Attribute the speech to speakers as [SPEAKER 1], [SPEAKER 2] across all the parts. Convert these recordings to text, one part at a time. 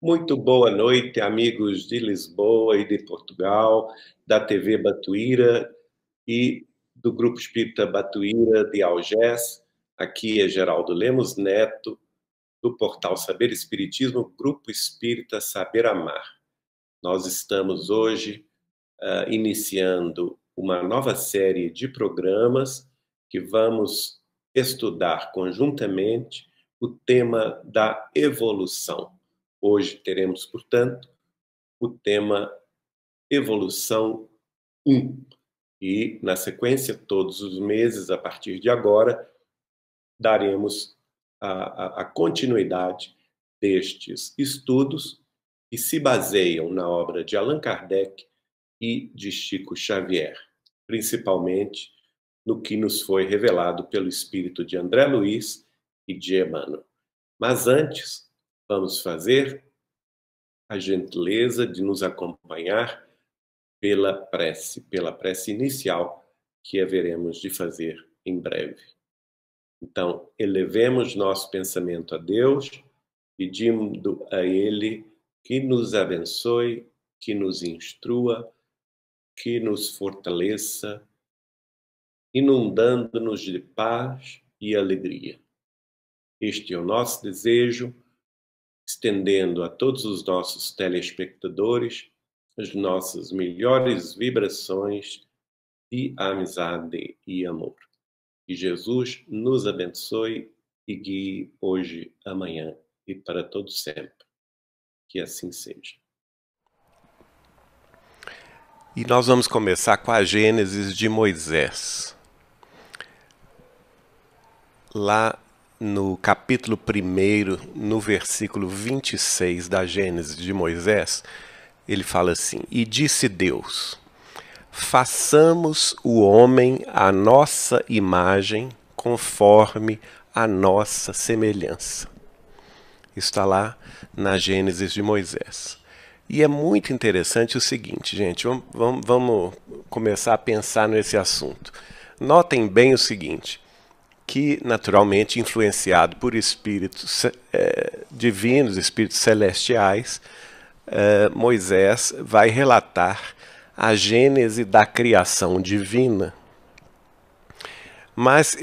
[SPEAKER 1] Muito boa noite, amigos de Lisboa e de Portugal, da TV Batuíra e do Grupo Espírita Batuíra de Algés. Aqui é Geraldo Lemos Neto, do portal Saber Espiritismo, Grupo Espírita Saber Amar. Nós estamos hoje iniciando uma nova série de programas que vamos estudar conjuntamente o tema da evolução. Hoje teremos, portanto, o tema Evolução 1. E, na sequência, todos os meses, a partir de agora, daremos a continuidade destes estudos que se baseiam na obra de Allan Kardec e de Chico Xavier, principalmente no que nos foi revelado pelo espírito de André Luiz e de Emmanuel. Mas antes, vamos fazer a gentileza de nos acompanhar pela prece inicial que haveremos de fazer em breve. Então, elevemos nosso pensamento a Deus, pedindo a Ele que nos abençoe, que nos instrua, que nos fortaleça, inundando-nos de paz e alegria. Este é o nosso desejo, estendendo a todos os nossos telespectadores as nossas melhores vibrações de amizade e amor. Que Jesus nos abençoe e guie hoje, amanhã e para todo sempre. Que assim seja. E nós vamos começar com a Gênesis de Moisés. Lá no capítulo 1, no versículo 26 da Gênesis de Moisés, ele fala assim: E disse Deus: façamos o homem à nossa imagem, conforme a nossa semelhança. Isso está lá na Gênesis de Moisés. E é muito interessante o seguinte, gente, vamos começar a pensar nesse assunto. Notem bem o seguinte, que naturalmente influenciado por espíritos divinos, espíritos celestiais, Moisés vai relatar a gênese da criação divina. Mas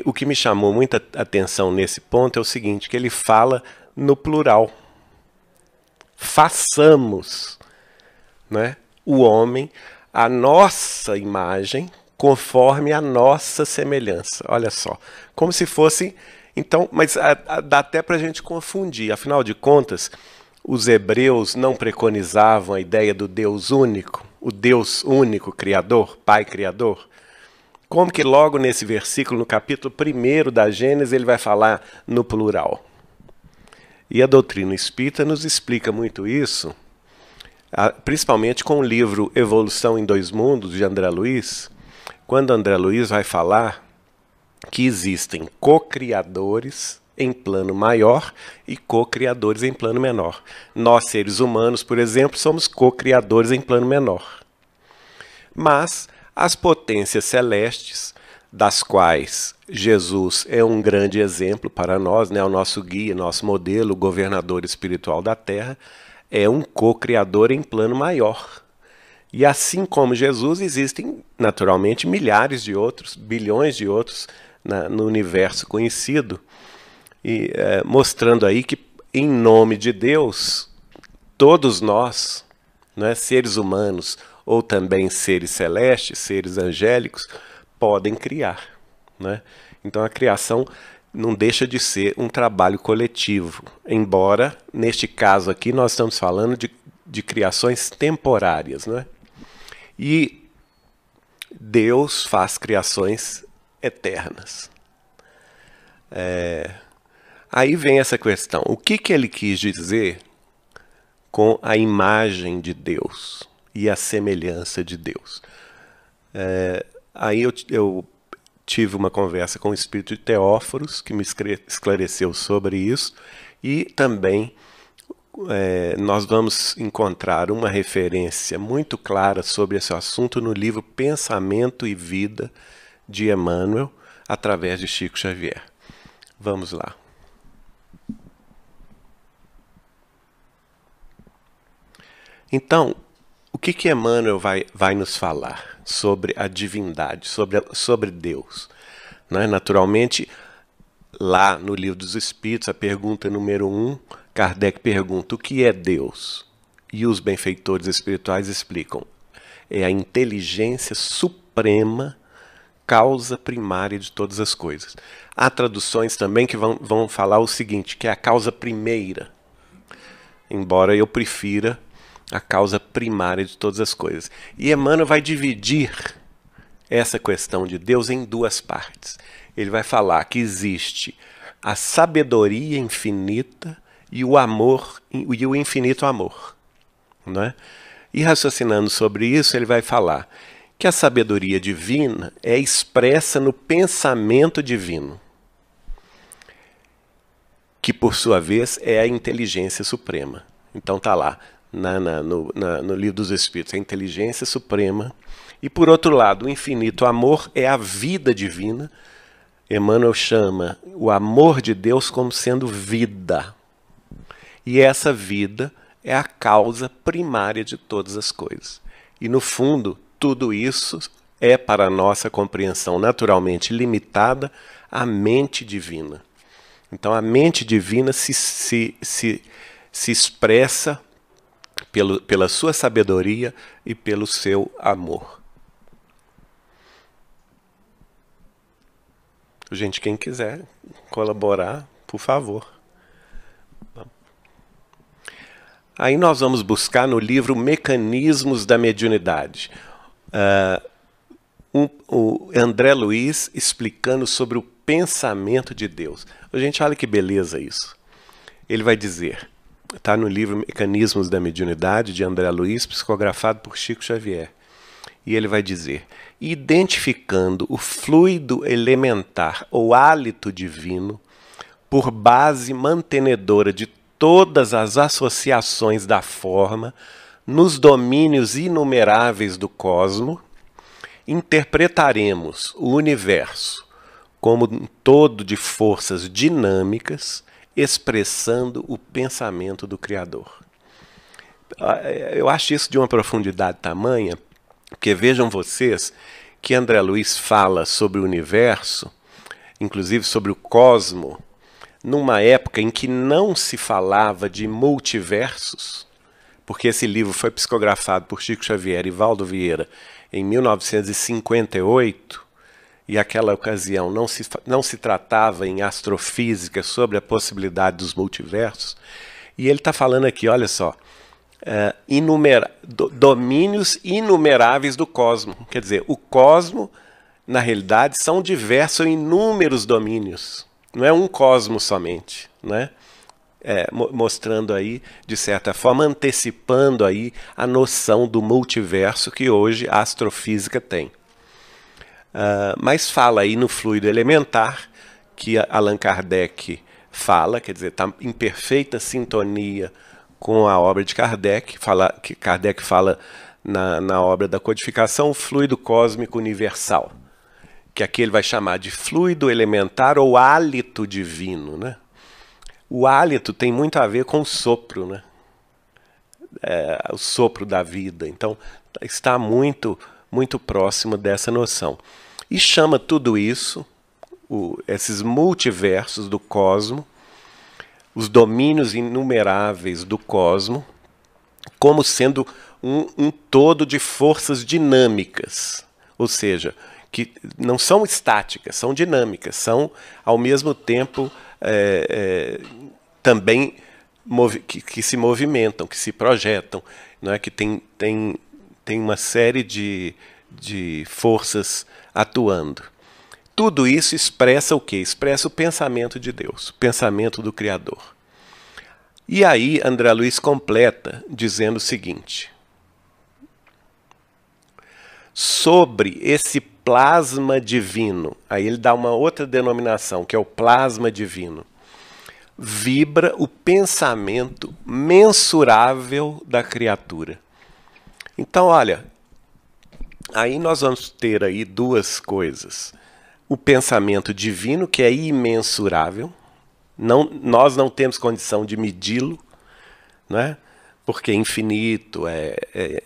[SPEAKER 1] o que me chamou muita atenção nesse ponto é o seguinte, que ele fala no plural. Façamos, né, o homem à nossa imagem, conforme a nossa semelhança. Olha só, como se fosse... Então, mas dá até para a gente confundir. Afinal de contas, os hebreus não preconizavam a ideia do Deus único, o Deus único criador, Pai criador. Como que logo nesse versículo, no capítulo 1 da Gênesis, ele vai falar no plural? E a doutrina espírita nos explica muito isso, principalmente com o livro Evolução em Dois Mundos, de André Luiz, quando André Luiz vai falar que existem co-criadores em plano maior e co-criadores em plano menor. Nós, seres humanos, por exemplo, somos co-criadores em plano menor. Mas as potências celestes, das quais Jesus é um grande exemplo para nós, né? O nosso guia, nosso modelo, o governador espiritual da Terra, é um co-criador em plano maior. E assim como Jesus, existem naturalmente milhares de outros, bilhões de outros no universo conhecido, e mostrando aí que, em nome de Deus, todos nós, né, seres humanos ou também seres celestes, seres angélicos, podem criar, né? Então a criação não deixa de ser um trabalho coletivo, embora, neste caso aqui, nós estamos falando de criações temporárias, né? E Deus faz criações eternas. Aí vem essa questão, o que ele quis dizer com a imagem de Deus e a semelhança de Deus? Aí eu tive uma conversa com o espírito de Teóforos, que me esclareceu sobre isso, e também nós vamos encontrar uma referência muito clara sobre esse assunto no livro Pensamento e Vida, de Emmanuel, através de Chico Xavier. Vamos lá. Então, o que Emmanuel vai nos falar sobre a divindade, sobre Deus? Né? Naturalmente, lá no Livro dos Espíritos, a pergunta número 1, Kardec pergunta: o que é Deus? E os benfeitores espirituais explicam: é a inteligência suprema, causa primária de todas as coisas. Há traduções também que vão falar o seguinte, que é a causa primeira, embora eu prefira a causa primária de todas as coisas. E Emmanuel vai dividir essa questão de Deus em duas partes. Ele vai falar que existe a sabedoria infinita e o amor, e o infinito amor. Não é? E raciocinando sobre isso, ele vai falar que a sabedoria divina é expressa no pensamento divino, que por sua vez é a inteligência suprema. Então está lá no Livro dos Espíritos, a inteligência suprema. E por outro lado, o infinito amor é a vida divina. Emmanuel chama o amor de Deus como sendo vida. E essa vida é a causa primária de todas as coisas. E no fundo, tudo isso é, para a nossa compreensão naturalmente limitada, a mente divina. Então a mente divina se expressa pela sua sabedoria e pelo seu amor. Gente, quem quiser colaborar, por favor. Aí nós vamos buscar no livro Mecanismos da Mediunidade. O André Luiz explicando sobre o pensamento de Deus. Gente, olha que beleza isso. Ele vai dizer, está no livro Mecanismos da Mediunidade, de André Luiz, psicografado por Chico Xavier. E ele vai dizer: identificando o fluido elementar ou hálito divino por base mantenedora de todas as associações da forma nos domínios inumeráveis do cosmo, interpretaremos o universo como um todo de forças dinâmicas expressando o pensamento do Criador. Eu acho isso de uma profundidade tamanha, porque vejam vocês que André Luiz fala sobre o universo, inclusive sobre o cosmo, numa época em que não se falava de multiversos, porque esse livro foi psicografado por Chico Xavier e Valdo Vieira em 1958, e aquela ocasião não se tratava em astrofísica sobre a possibilidade dos multiversos, e ele está falando aqui, olha só, domínios inumeráveis do cosmo. Quer dizer, o cosmo, na realidade, são diversos e inúmeros domínios. Não é um cosmo somente, né? Mostrando aí, de certa forma, antecipando aí a noção do multiverso que hoje a astrofísica tem. Mas fala aí no fluido elementar, que Allan Kardec fala, quer dizer, está em perfeita sintonia com a obra de Kardec, que Kardec fala na obra da codificação, o fluido cósmico universal, que aqui ele vai chamar de fluido elementar ou hálito divino, né? O hálito tem muito a ver com o sopro, né? O sopro da vida. Então, está muito, muito próximo dessa noção. E chama tudo isso, esses multiversos do cosmo, os domínios inumeráveis do cosmo, como sendo um todo de forças dinâmicas, ou seja, que não são estáticas, são dinâmicas, são ao mesmo tempo também que se movimentam, que se projetam, não é? Que tem uma série de forças atuando. Tudo isso expressa o quê? Expressa o pensamento de Deus, o pensamento do Criador. E aí André Luiz completa dizendo o seguinte: sobre esse plasma divino, aí ele dá uma outra denominação, que é o plasma divino, vibra o pensamento mensurável da criatura. Então, olha, aí nós vamos ter aí duas coisas. O pensamento divino, que é imensurável, nós não temos condição de medi-lo, né? porque é infinito,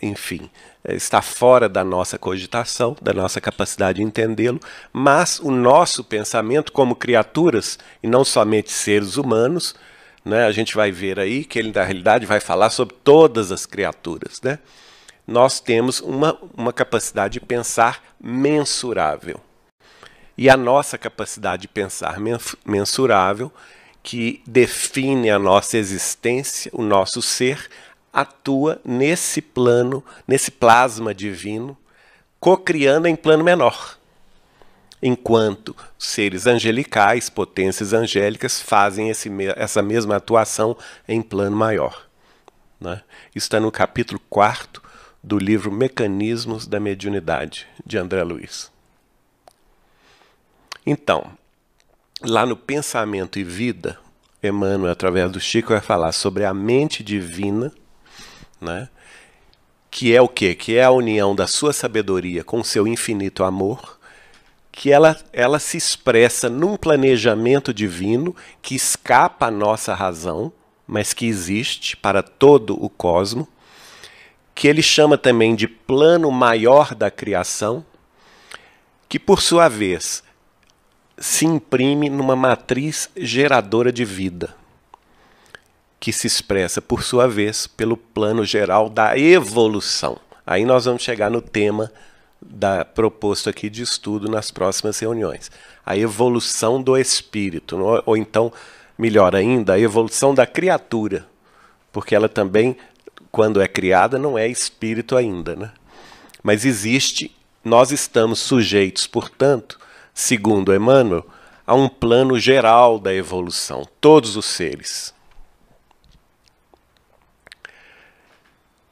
[SPEAKER 1] enfim, está fora da nossa cogitação, da nossa capacidade de entendê-lo, mas o nosso pensamento como criaturas, e não somente seres humanos, né, a gente vai ver aí que ele, na realidade, vai falar sobre todas as criaturas, né? Nós temos uma capacidade de pensar mensurável. E a nossa capacidade de pensar mensurável, que define a nossa existência, o nosso ser, atua nesse plano, nesse plasma divino, cocriando em plano menor. Enquanto seres angelicais, potências angélicas, fazem essa mesma atuação em plano maior. Né? Isso está no capítulo 4 do livro Mecanismos da Mediunidade, de André Luiz. Então, lá no Pensamento e Vida, Emmanuel, através do Chico, vai falar sobre a mente divina, né? Que é o quê? Que é a união da sua sabedoria com o seu infinito amor, que ela se expressa num planejamento divino que escapa à nossa razão, mas que existe para todo o cosmo, que ele chama também de plano maior da criação, que por sua vez se imprime numa matriz geradora de vida, que se expressa, por sua vez, pelo plano geral da evolução. Aí nós vamos chegar no tema proposto aqui de estudo nas próximas reuniões. A evolução do espírito, ou então, melhor ainda, a evolução da criatura, porque ela também, quando é criada, não é espírito ainda, né? Mas existe, nós estamos sujeitos, portanto, segundo Emmanuel, a um plano geral da evolução, todos os seres.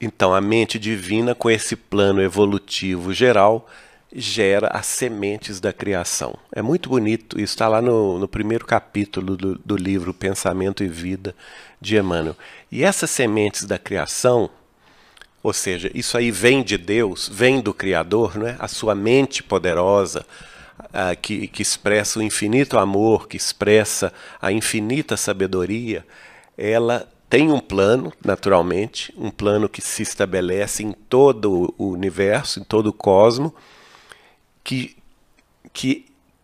[SPEAKER 1] Então, a mente divina, com esse plano evolutivo geral, gera as sementes da criação. É muito bonito, isso está lá no primeiro capítulo do livro Pensamento e Vida, de Emmanuel. E essas sementes da criação, ou seja, isso aí vem de Deus, vem do Criador, não é? A sua mente poderosa, que expressa o infinito amor, que expressa a infinita sabedoria, ela tem um plano, naturalmente, um plano que se estabelece em todo o universo, em todo o cosmo, que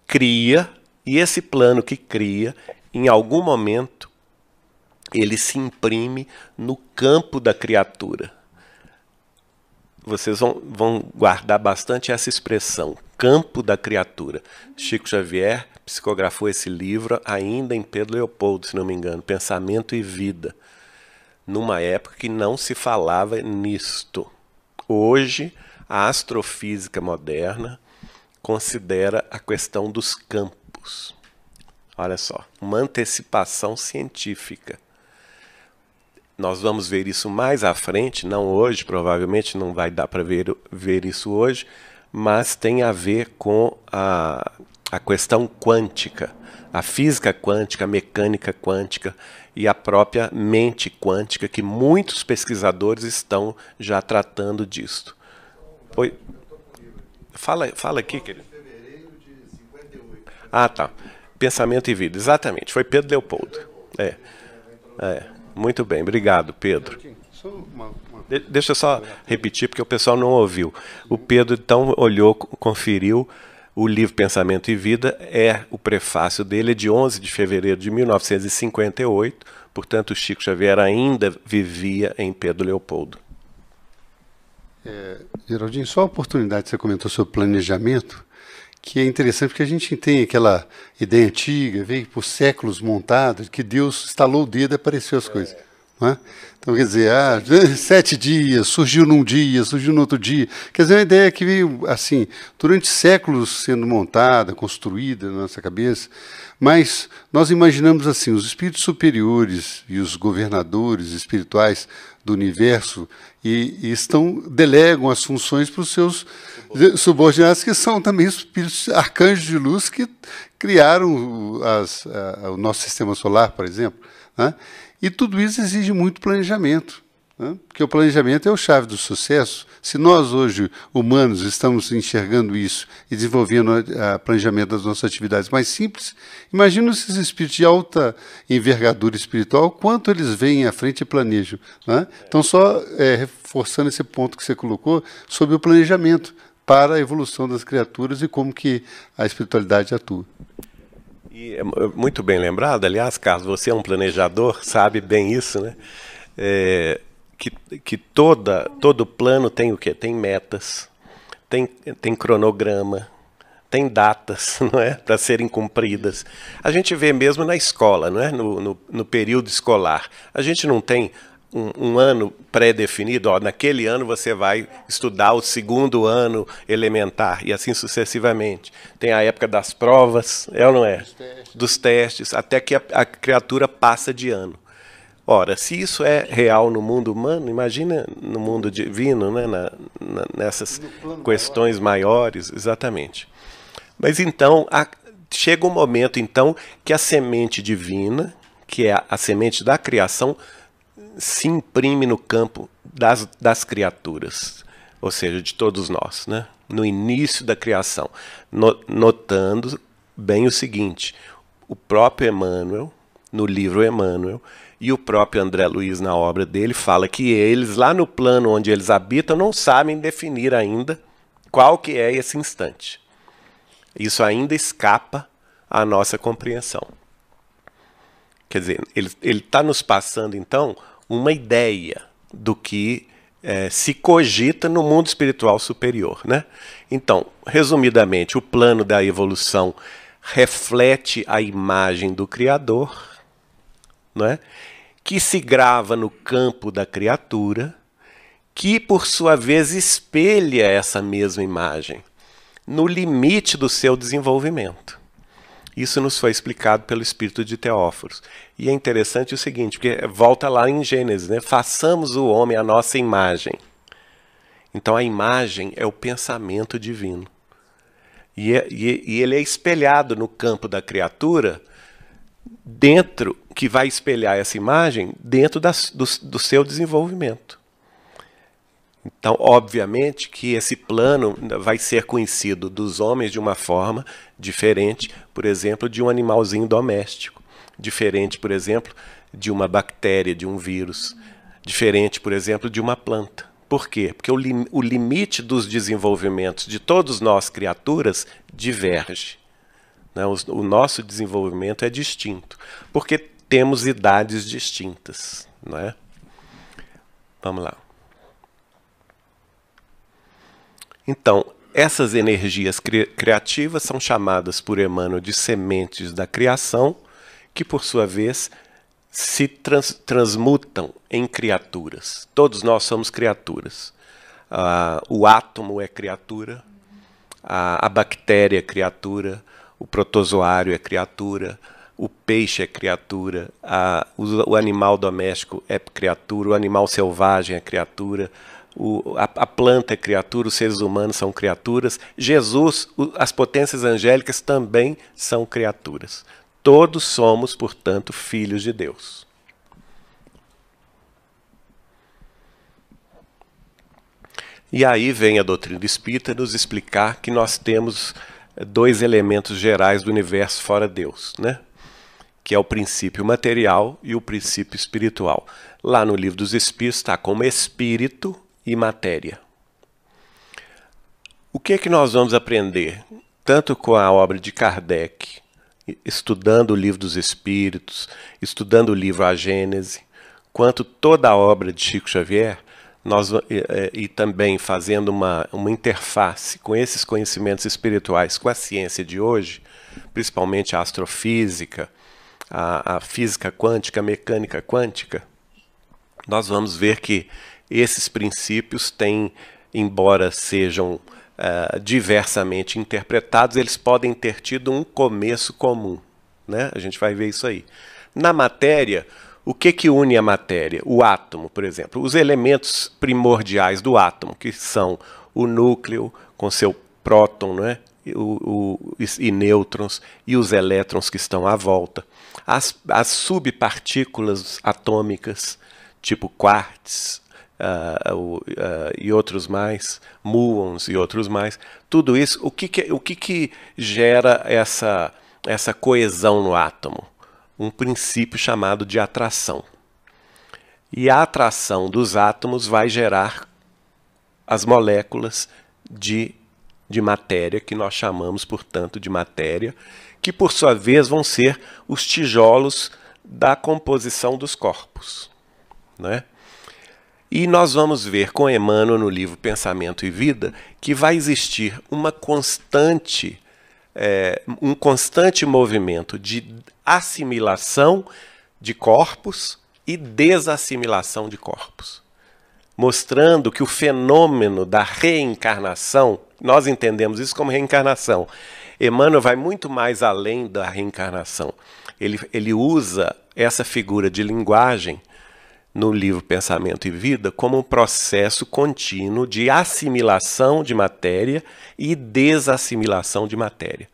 [SPEAKER 1] cria, e esse plano que cria, em algum momento, ele se imprime no campo da criatura. Vocês vão guardar bastante essa expressão, campo da criatura. Chico Xavier psicografou esse livro ainda em Pedro Leopoldo, se não me engano, Pensamento e Vida, numa época que não se falava nisto. Hoje, a astrofísica moderna considera a questão dos campos. Olha só, uma antecipação científica. Nós vamos ver isso mais à frente, não hoje, provavelmente não vai dar para ver isso hoje, mas tem a ver com a questão quântica, a física quântica, a mecânica quântica e a própria mente quântica, que muitos pesquisadores estão já tratando disso. Oi? Fala aqui, querido. Ah, tá. Pensamento e Vida, exatamente, foi Pedro Leopoldo. Muito bem, obrigado, Pedro. Deixa eu só repetir, porque o pessoal não ouviu. O Pedro, então, olhou, conferiu o livro Pensamento e Vida, o prefácio dele é de 11 de fevereiro de 1958, portanto, o Chico Xavier ainda vivia em Pedro Leopoldo.
[SPEAKER 2] Geraldinho, só a oportunidade que você comentou sobre planejamento, que é interessante porque a gente tem aquela ideia antiga, veio por séculos montada, que Deus estalou o dedo e apareceu as coisas. Não é? Então, quer dizer, 7 dias, surgiu num dia, surgiu no outro dia. Quer dizer, uma ideia que veio, assim, durante séculos sendo montada, construída na nossa cabeça, mas nós imaginamos assim, os espíritos superiores e os governadores espirituais do universo delegam as funções para os seus subordinados, que são também os espíritos arcanjos de luz que criaram o nosso sistema solar, por exemplo, né? E tudo isso exige muito planejamento. né? Porque o planejamento é o chave do sucesso. Se nós hoje, humanos, estamos enxergando isso e desenvolvendo o planejamento das nossas atividades mais simples, imagina esses espíritos de alta envergadura espiritual, quanto eles veem à frente e planejam, né? Então, só reforçando esse ponto que você colocou sobre o planejamento para a evolução das criaturas e como que a espiritualidade atua.
[SPEAKER 1] E é muito bem lembrado, aliás, Carlos, você é um planejador, sabe bem isso, né? Que todo plano tem o quê? Tem metas, tem cronograma, tem datas, não é? Para serem cumpridas. A gente vê mesmo na escola, não é? No período escolar. A gente não tem um ano pré-definido, ó, naquele ano você vai estudar o segundo ano elementar, e assim sucessivamente. Tem a época das provas, é ou não é? Dos testes, até que a criatura passa de ano. Ora, se isso é real no mundo humano, imagina no mundo divino, né? Nessas questões maiores, exatamente. Mas então, chega um momento então que a semente divina, que é a semente da criação, se imprime no campo das criaturas, ou seja, de todos nós, né? No início da criação, notando bem o seguinte: o próprio Emmanuel, no livro Emmanuel, e o próprio André Luiz, na obra dele, fala que eles, lá no plano onde eles habitam, não sabem definir ainda qual que é esse instante. Isso ainda escapa à nossa compreensão. Quer dizer, ele está nos passando, então, uma ideia do que se cogita no mundo espiritual superior, né? Então, resumidamente, o plano da evolução reflete a imagem do Criador, não é? Que se grava no campo da criatura, que, por sua vez, espelha essa mesma imagem no limite do seu desenvolvimento. Isso nos foi explicado pelo espírito de Teóforos. E é interessante o seguinte, porque volta lá em Gênesis, né? Façamos o homem à nossa imagem. Então a imagem é o pensamento divino. E ele é espelhado no campo da criatura, que vai espelhar essa imagem dentro do seu desenvolvimento. Então, obviamente, que esse plano vai ser conhecido dos homens de uma forma diferente, por exemplo, de um animalzinho doméstico, diferente, por exemplo, de uma bactéria, de um vírus, diferente, por exemplo, de uma planta. Por quê? Porque o limite dos desenvolvimentos de todos nós, criaturas, diverge, né? O nosso desenvolvimento é distinto, porque temos idades distintas, não é? Vamos lá. Então, essas energias criativas são chamadas por Emmanuel de sementes da criação, que, por sua vez, se transmutam em criaturas. Todos nós somos criaturas. O átomo é criatura, a bactéria é criatura, o protozoário é criatura, o peixe é criatura, o animal doméstico é criatura, o animal selvagem é criatura, a planta é criatura, os seres humanos são criaturas. Jesus, as potências angélicas também são criaturas. Todos somos, portanto, filhos de Deus. E aí vem a doutrina espírita nos explicar que nós temos dois elementos gerais do universo fora Deus, né? Que é o princípio material e o princípio espiritual. Lá no Livro dos Espíritos está como espírito e matéria. O que é que nós vamos aprender, tanto com a obra de Kardec, estudando o Livro dos Espíritos, estudando o livro A Gênese, quanto toda a obra de Chico Xavier, e também fazendo uma interface com esses conhecimentos espirituais com a ciência de hoje, principalmente a astrofísica, a física quântica, a mecânica quântica, nós vamos ver que esses princípios têm, embora sejam diversamente interpretados, eles podem ter tido um começo comum, né? A gente vai ver isso aí. Na matéria, o que une a matéria? O átomo, por exemplo. Os elementos primordiais do átomo, que são o núcleo com seu próton, né? E nêutrons, e os elétrons que estão à volta. As subpartículas atômicas, tipo quartz, e outros mais, muons e outros mais. Tudo isso, o que gera essa coesão no átomo? Um princípio chamado de atração. E a atração dos átomos vai gerar as moléculas de matéria, que nós chamamos, portanto, de matéria, que por sua vez vão ser os tijolos da composição dos corpos, né? E nós vamos ver com Emmanuel no livro Pensamento e Vida que vai existir um constante movimento de assimilação de corpos e desassimilação de corpos, mostrando que o fenômeno da reencarnação, nós entendemos isso como reencarnação. Emmanuel vai muito mais além da reencarnação. Ele usa essa figura de linguagem no livro Pensamento e Vida como um processo contínuo de assimilação de matéria e desassimilação de matéria.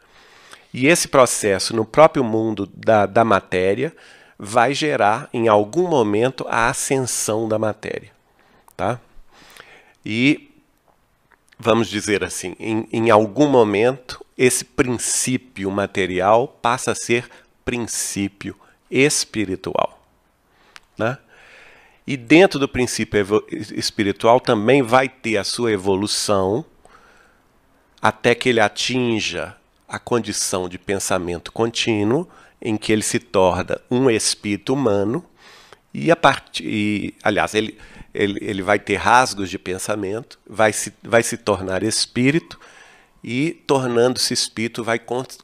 [SPEAKER 1] E esse processo no próprio mundo da matéria vai gerar, em algum momento, a ascensão da matéria. Tá? E, vamos dizer assim, em algum momento, esse princípio material passa a ser princípio espiritual. Né? E dentro do princípio espiritual também vai ter a sua evolução até que ele atinja a condição de pensamento contínuo, em que ele se torna um espírito humano, aliás, ele vai ter rasgos de pensamento, vai se tornar espírito, e, tornando-se espírito, vai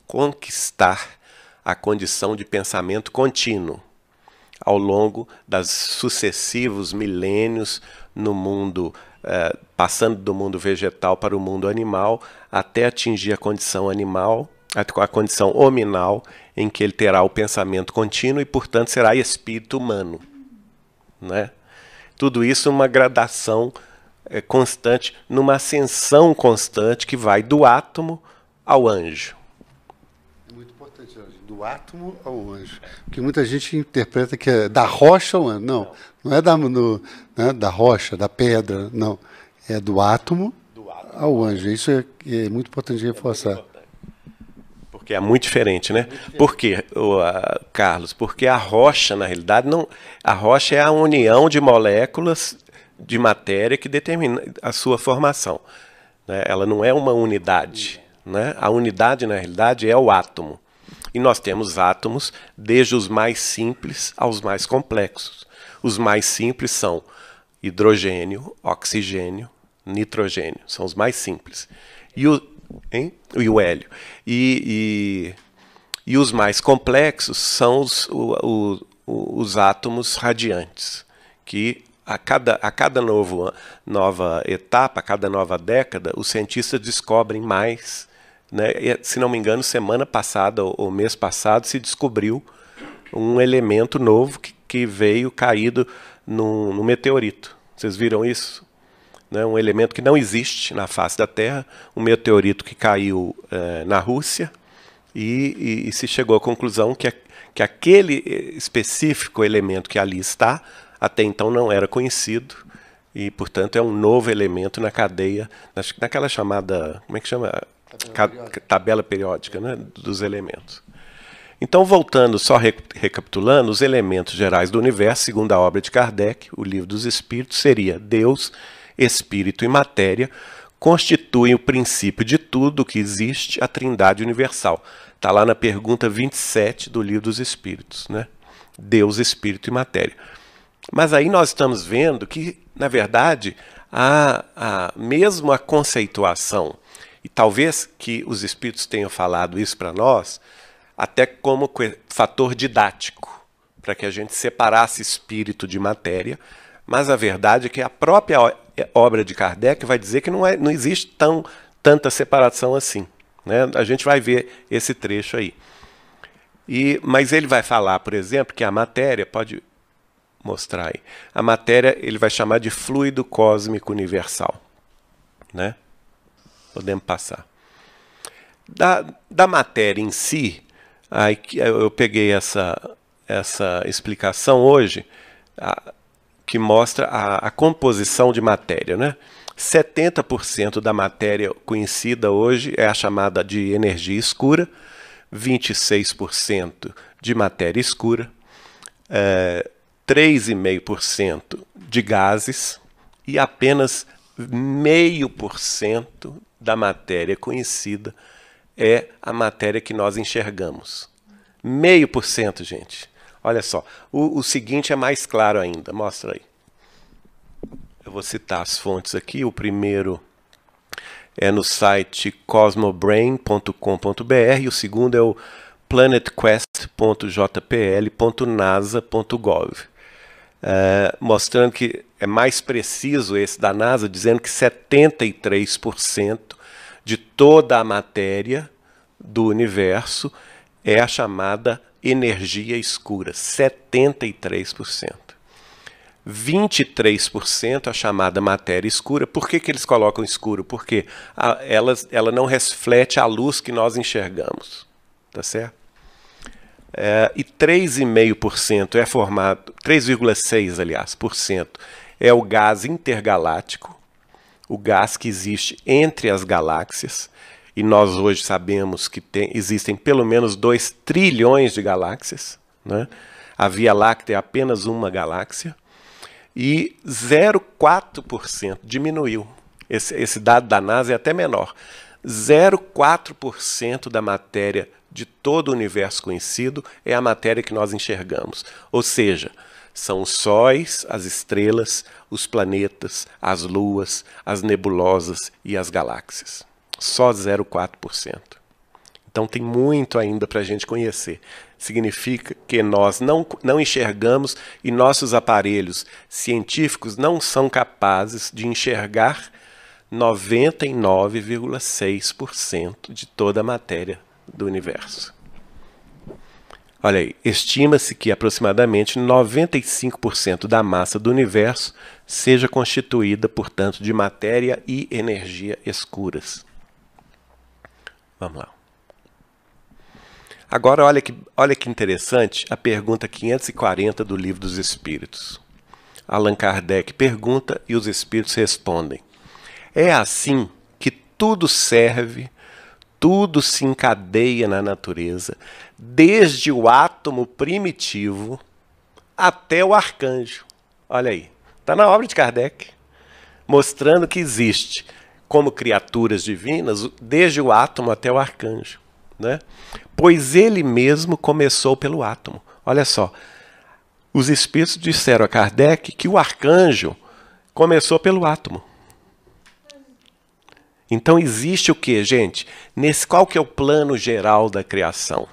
[SPEAKER 1] conquistar a condição de pensamento contínuo ao longo dos sucessivos milênios no mundo, passando do mundo vegetal para o mundo animal, até atingir a condição animal, a condição hominal, em que ele terá o pensamento contínuo e, portanto, será espírito humano. Né? Tudo isso uma gradação constante, numa ascensão constante que vai do átomo ao anjo.
[SPEAKER 2] É muito importante, do átomo ao anjo. Porque muita gente interpreta que é da rocha ao anjo. Não é da rocha, da pedra, não. É do átomo ao anjo. Isso é muito importante reforçar.
[SPEAKER 1] Porque é muito diferente, né? Por quê, Carlos? Porque a rocha, na realidade, a rocha é a união de moléculas de matéria que determina a sua formação. Né? Ela não é uma unidade. Né? A unidade, na realidade, é o átomo. E nós temos átomos desde os mais simples aos mais complexos. Os mais simples são hidrogênio, oxigênio, nitrogênio. São os mais simples. E o hélio. E os mais complexos são os átomos radiantes, que a cada nova etapa, a cada nova década, os cientistas descobrem mais. Né? E, se não me engano, semana passada ou mês passado se descobriu um elemento novo que veio caído no meteorito. Vocês viram isso? Né? Um elemento que não existe na face da Terra, um meteorito que caiu na Rússia, e se chegou à conclusão que aquele específico elemento que ali está, até então não era conhecido, e, portanto, é um novo elemento na cadeia, naquela chamada, como é que chama? Tabela periódica, né? Dos elementos. Então, voltando, só recapitulando, os elementos gerais do universo, segundo a obra de Kardec, o Livro dos Espíritos, seria Deus, Espírito e Matéria, constituem o princípio de tudo o que existe, a Trindade Universal. Está lá na pergunta 27 do Livro dos Espíritos, né? Deus, Espírito e Matéria. Mas aí nós estamos vendo que, na verdade, mesmo a conceituação, e talvez que os Espíritos tenham falado isso para nós, até como fator didático, para que a gente separasse espírito de matéria, mas a verdade é que a própria obra de Kardec vai dizer que não existe tanta separação assim. Né? A gente vai ver esse trecho aí. Mas ele vai falar, por exemplo, que a matéria, pode mostrar aí, a matéria ele vai chamar de fluido cósmico universal. Né? Podemos passar. Da matéria em si, aí eu peguei essa explicação hoje, que mostra a composição de matéria, né? 70% da matéria conhecida hoje é a chamada de energia escura, 26% de matéria escura, 3,5% de gases e apenas 0,5% da matéria conhecida é a matéria que nós enxergamos. 0,5%, gente. Olha só. O seguinte é mais claro ainda. Mostra aí. Eu vou citar as fontes aqui. O primeiro é no site cosmobrain.com.br e o segundo é o planetquest.jpl.nasa.gov. Mostrando que é mais preciso esse da NASA, dizendo que 73% de toda a matéria do universo é a chamada energia escura, 73%. 23% a chamada matéria escura. Por que eles colocam escuro? Porque ela não reflete a luz que nós enxergamos. Tá certo? E 3,5% é formado, 3,6% aliás, por cento é o gás intergaláctico, o gás que existe entre as galáxias, e nós hoje sabemos que existem pelo menos 2 trilhões de galáxias, né? A Via Láctea é apenas uma galáxia, e 0,4% diminuiu. Esse dado da NASA é até menor. 0,4% da matéria de todo o universo conhecido é a matéria que nós enxergamos. Ou seja, são os sóis, as estrelas, os planetas, as luas, as nebulosas e as galáxias. Só 0,4%. Então tem muito ainda para a gente conhecer. Significa que nós não enxergamos e nossos aparelhos científicos não são capazes de enxergar 99,6% de toda a matéria do universo. Olha aí, estima-se que aproximadamente 95% da massa do universo seja constituída, portanto, de matéria e energia escuras. Vamos lá. Agora, olha que interessante a pergunta 540 do Livro dos Espíritos. Allan Kardec pergunta e os Espíritos respondem. É assim que tudo serve, tudo se encadeia na natureza, desde o átomo primitivo até o arcanjo. Olha aí, está na obra de Kardec, mostrando que existe como criaturas divinas desde o átomo até o arcanjo, né? Pois ele mesmo começou pelo átomo. Olha só, os Espíritos disseram a Kardec que o arcanjo começou pelo átomo. Então existe o que, gente? Qual que é o plano geral da criação?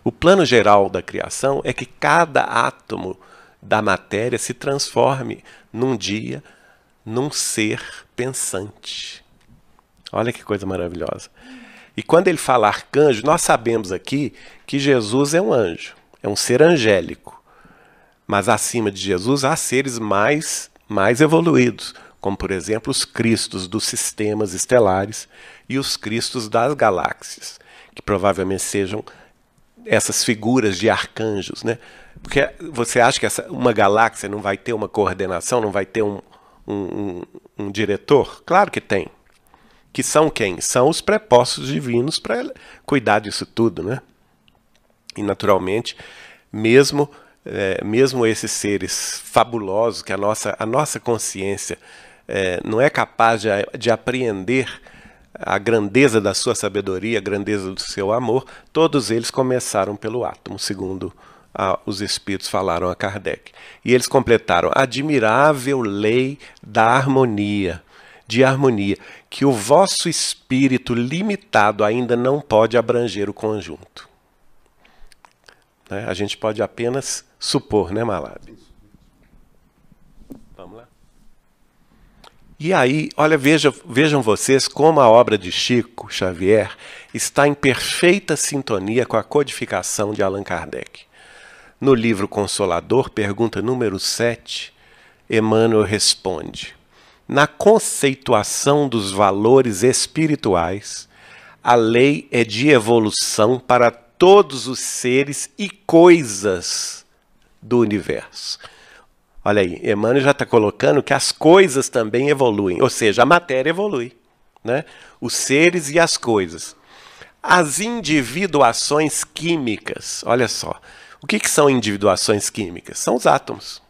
[SPEAKER 1] O plano geral da criação é que cada átomo da matéria se transforme num dia num ser pensante. Olha que coisa maravilhosa. E quando ele fala arcanjo, nós sabemos aqui que Jesus é um anjo, é um ser angélico. Mas acima de Jesus há seres mais evoluídos, como por exemplo os cristos dos sistemas estelares e os cristos das galáxias, que provavelmente sejam essas figuras de arcanjos, né? Porque você acha que uma galáxia não vai ter uma coordenação, não vai ter um diretor? Claro que tem. Que são quem? São os prepostos divinos para cuidar disso tudo, né? E naturalmente, mesmo esses seres fabulosos, que a nossa consciência não é capaz de apreender a grandeza da sua sabedoria, a grandeza do seu amor, todos eles começaram pelo átomo, segundo os Espíritos falaram a Kardec. E eles completaram: admirável lei da harmonia, que o vosso espírito limitado ainda não pode abranger o conjunto. Né? A gente pode apenas supor, né, Malab? Vamos lá. E aí, olha, vejam vocês como a obra de Chico Xavier está em perfeita sintonia com a codificação de Allan Kardec. No livro Consolador, pergunta número 7, Emmanuel responde: na conceituação dos valores espirituais, a lei é de evolução para todos os seres e coisas do universo. Olha aí, Emmanuel já está colocando que as coisas também evoluem, ou seja, a matéria evolui, né? Os seres e as coisas. As individuações químicas, olha só, o que são individuações químicas? São os átomos.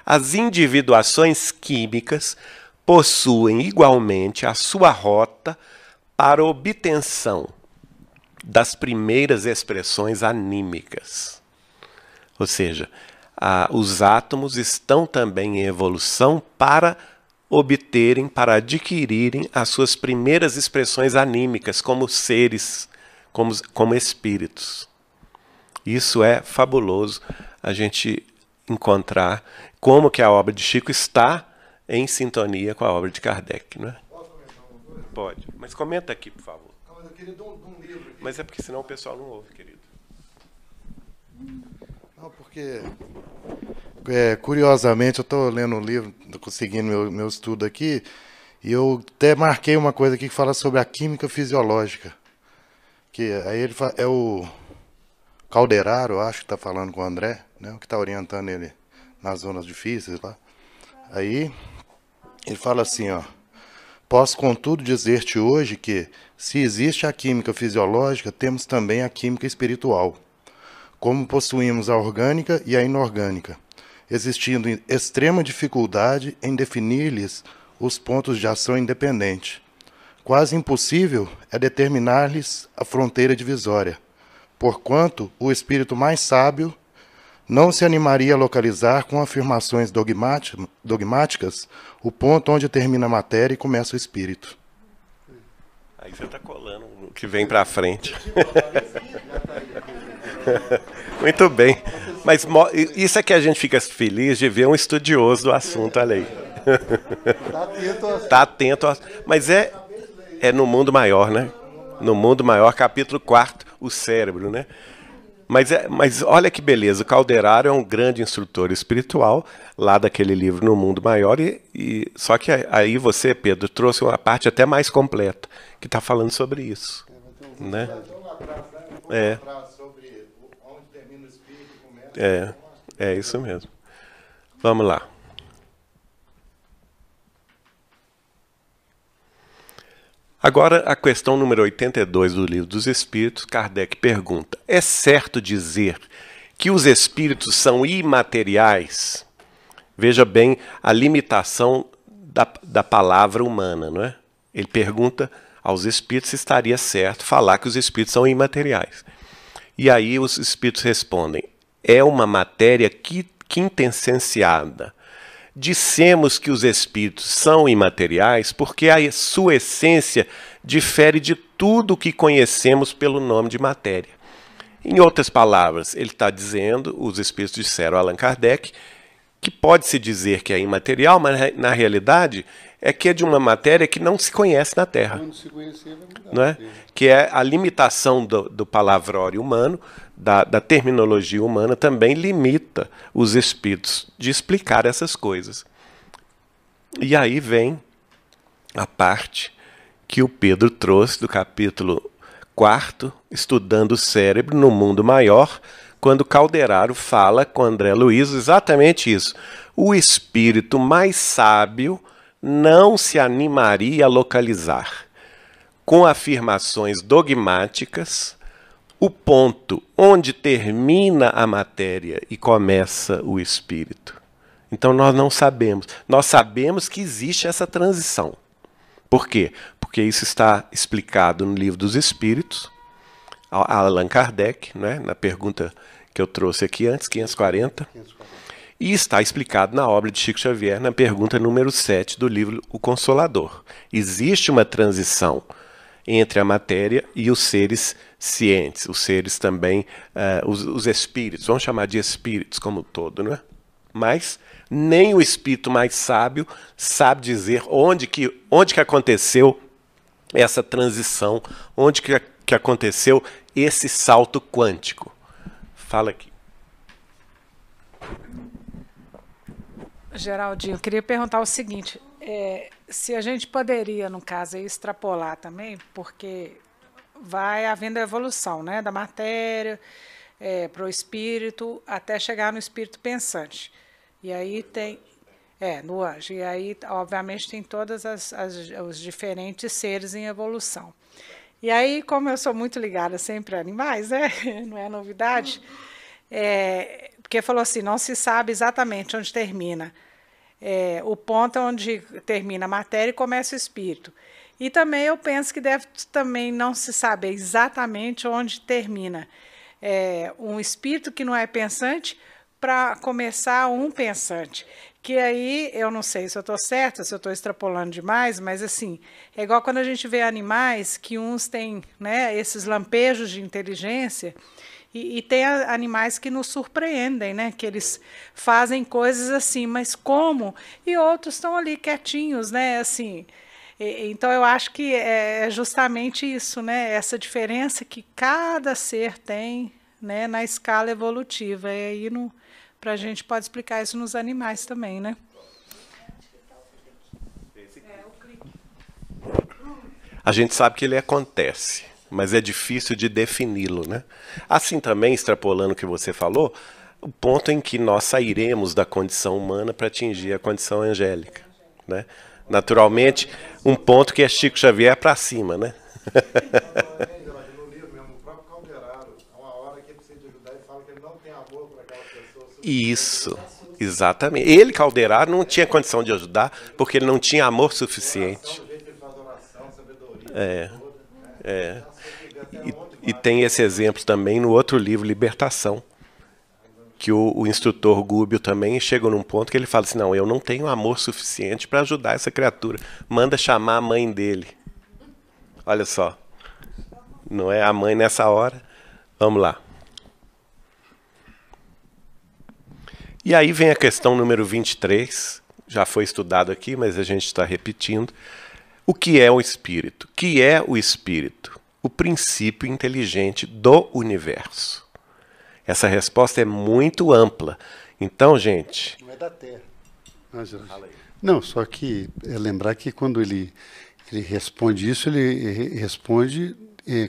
[SPEAKER 1] As individuações químicas possuem igualmente a sua rota para obtenção das primeiras expressões anímicas. Ou seja, os átomos estão também em evolução para obterem, para adquirirem as suas primeiras expressões anímicas como seres, como espíritos. Isso é fabuloso a gente encontrar como que a obra de Chico está em sintonia com a obra de Kardec, não é?
[SPEAKER 3] Posso comentar uma coisa?
[SPEAKER 1] Pode, mas comenta aqui, por favor.
[SPEAKER 3] Eu queria de um livro aqui.
[SPEAKER 1] Mas é porque senão o pessoal não ouve, querido.
[SPEAKER 3] Não, porque curiosamente eu estou lendo um livro, tô seguindo meu estudo aqui, e eu até marquei uma coisa aqui que fala sobre a química fisiológica. Que aí ele é o Calderaro, eu acho que está falando com o André, né, que está orientando ele nas zonas difíceis lá. Aí ele fala assim, ó: posso contudo dizer-te hoje que, se existe a química fisiológica, temos também a química espiritual. Como possuímos a orgânica e a inorgânica, existindo extrema dificuldade em definir-lhes os pontos de ação independente. Quase impossível é determinar-lhes a fronteira divisória, porquanto o espírito mais sábio não se animaria a localizar com afirmações dogmáticas o ponto onde termina a matéria e começa o espírito.
[SPEAKER 1] Aí você está colando o que vem para frente. Muito bem. Mas isso é que a gente fica feliz de ver um estudioso do assunto, olha aí. Está atento. Mas é no mundo maior, né? No mundo maior, capítulo 4, o cérebro, né? Mas olha que beleza, o Calderaro é um grande instrutor espiritual, lá daquele livro No Mundo Maior, só que aí você, Pedro, trouxe uma parte até mais completa, que está falando sobre isso. Né? É isso mesmo. Vamos lá. Agora, a questão número 82 do Livro dos Espíritos, Kardec pergunta: é certo dizer que os espíritos são imateriais? Veja bem a limitação da palavra humana, não é? Ele pergunta aos espíritos se estaria certo falar que os espíritos são imateriais. E aí os espíritos respondem: é uma matéria quintessenciada. Dissemos que os espíritos são imateriais porque a sua essência difere de tudo o que conhecemos pelo nome de matéria. Em outras palavras, ele está dizendo, os espíritos disseram a Allan Kardec, que pode-se dizer que é imaterial, mas na realidade é que é de uma matéria que não se conhece na Terra.
[SPEAKER 2] Quando se conhecer, vai mudar.
[SPEAKER 1] Não é? Que é a limitação do palavrório humano, da terminologia humana, também limita os espíritos de explicar essas coisas. E aí vem a parte que o Pedro trouxe do capítulo 4, estudando o cérebro no mundo maior, quando Calderaro fala com André Luiz exatamente isso. O espírito mais sábio não se animaria a localizar, com afirmações dogmáticas, o ponto onde termina a matéria e começa o espírito. Então nós não sabemos. Nós sabemos que existe essa transição. Por quê? Porque isso está explicado no Livro dos Espíritos, Allan Kardec, né, na pergunta que eu trouxe aqui antes, 540. E está explicado na obra de Chico Xavier, na pergunta número 7 do livro O Consolador. Existe uma transição entre a matéria e os seres cientes, os seres também, os espíritos, vamos chamar de espíritos como um todo, não é? Mas nem o espírito mais sábio sabe dizer onde que aconteceu essa transição, onde que aconteceu esse salto quântico. Fala aqui.
[SPEAKER 4] Geraldinho, eu queria perguntar o seguinte, se a gente poderia, no caso, extrapolar também, porque vai havendo a evolução, né, da matéria para o espírito, até chegar no espírito pensante. E aí tem... no anjo. E aí, obviamente, tem todos os diferentes seres em evolução. E aí, como eu sou muito ligada sempre a animais, né? Não é novidade, porque falou assim, não se sabe exatamente onde termina o ponto onde termina a matéria e começa o espírito. E também eu penso que deve também não se saber exatamente onde termina um espírito que não é pensante para começar um pensante. Que aí, eu não sei se eu estou certa, se eu estou extrapolando demais, mas assim, é igual quando a gente vê animais que uns têm, né, esses lampejos de inteligência, e tem animais que nos surpreendem, né, que eles fazem coisas assim, mas como? E outros estão ali quietinhos, né, assim. Então, eu acho que é justamente isso, né, essa diferença que cada ser tem, né, na escala evolutiva. E aí, para a gente pode explicar isso nos animais também, né?
[SPEAKER 1] A gente sabe que ele acontece, mas é difícil de defini-lo, né? Assim também, extrapolando o que você falou, o ponto em que nós sairemos da condição humana para atingir a condição angélica, né? Naturalmente, um ponto que é Chico Xavier para cima, né?
[SPEAKER 3] No livro mesmo, o próprio Calderaro, há uma hora que ele precisa de ajudar e fala que ele não tem amor por aquela pessoa.
[SPEAKER 1] Isso, exatamente. Ele, Calderaro, não tinha condição de ajudar porque ele não tinha amor suficiente. E tem esse exemplo também no outro livro, Libertação, que o instrutor Gúbio também chega num ponto que ele fala assim, não, eu não tenho amor suficiente para ajudar essa criatura. Manda chamar a mãe dele. Olha só. Não é a mãe nessa hora? Vamos lá. E aí vem a questão número 23. Já foi estudado aqui, mas a gente está repetindo. O que é o espírito? O que é o espírito? O princípio inteligente do universo. Essa resposta é muito ampla. Então, gente...
[SPEAKER 2] Não é da Terra. Não, só que lembrar que quando ele responde isso, ele responde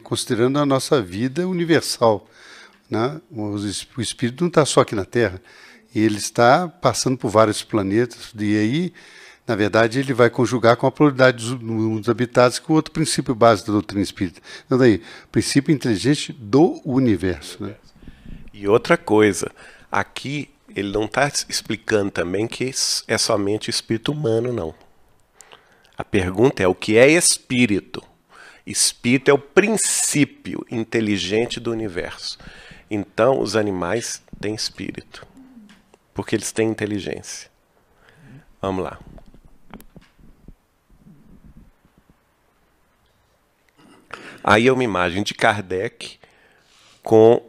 [SPEAKER 2] considerando a nossa vida universal, né? O espírito não está só aqui na Terra. Ele está passando por vários planetas. E aí, na verdade, ele vai conjugar com a pluralidade dos habitados, com outro princípio básico da doutrina espírita. Então, daí, princípio inteligente do universo, né?
[SPEAKER 1] E outra coisa, aqui ele não está explicando também que é somente espírito humano, não. A pergunta é o que é espírito? Espírito é o princípio inteligente do universo. Então, os animais têm espírito, porque eles têm inteligência. Vamos lá. Aí é uma imagem de Kardec com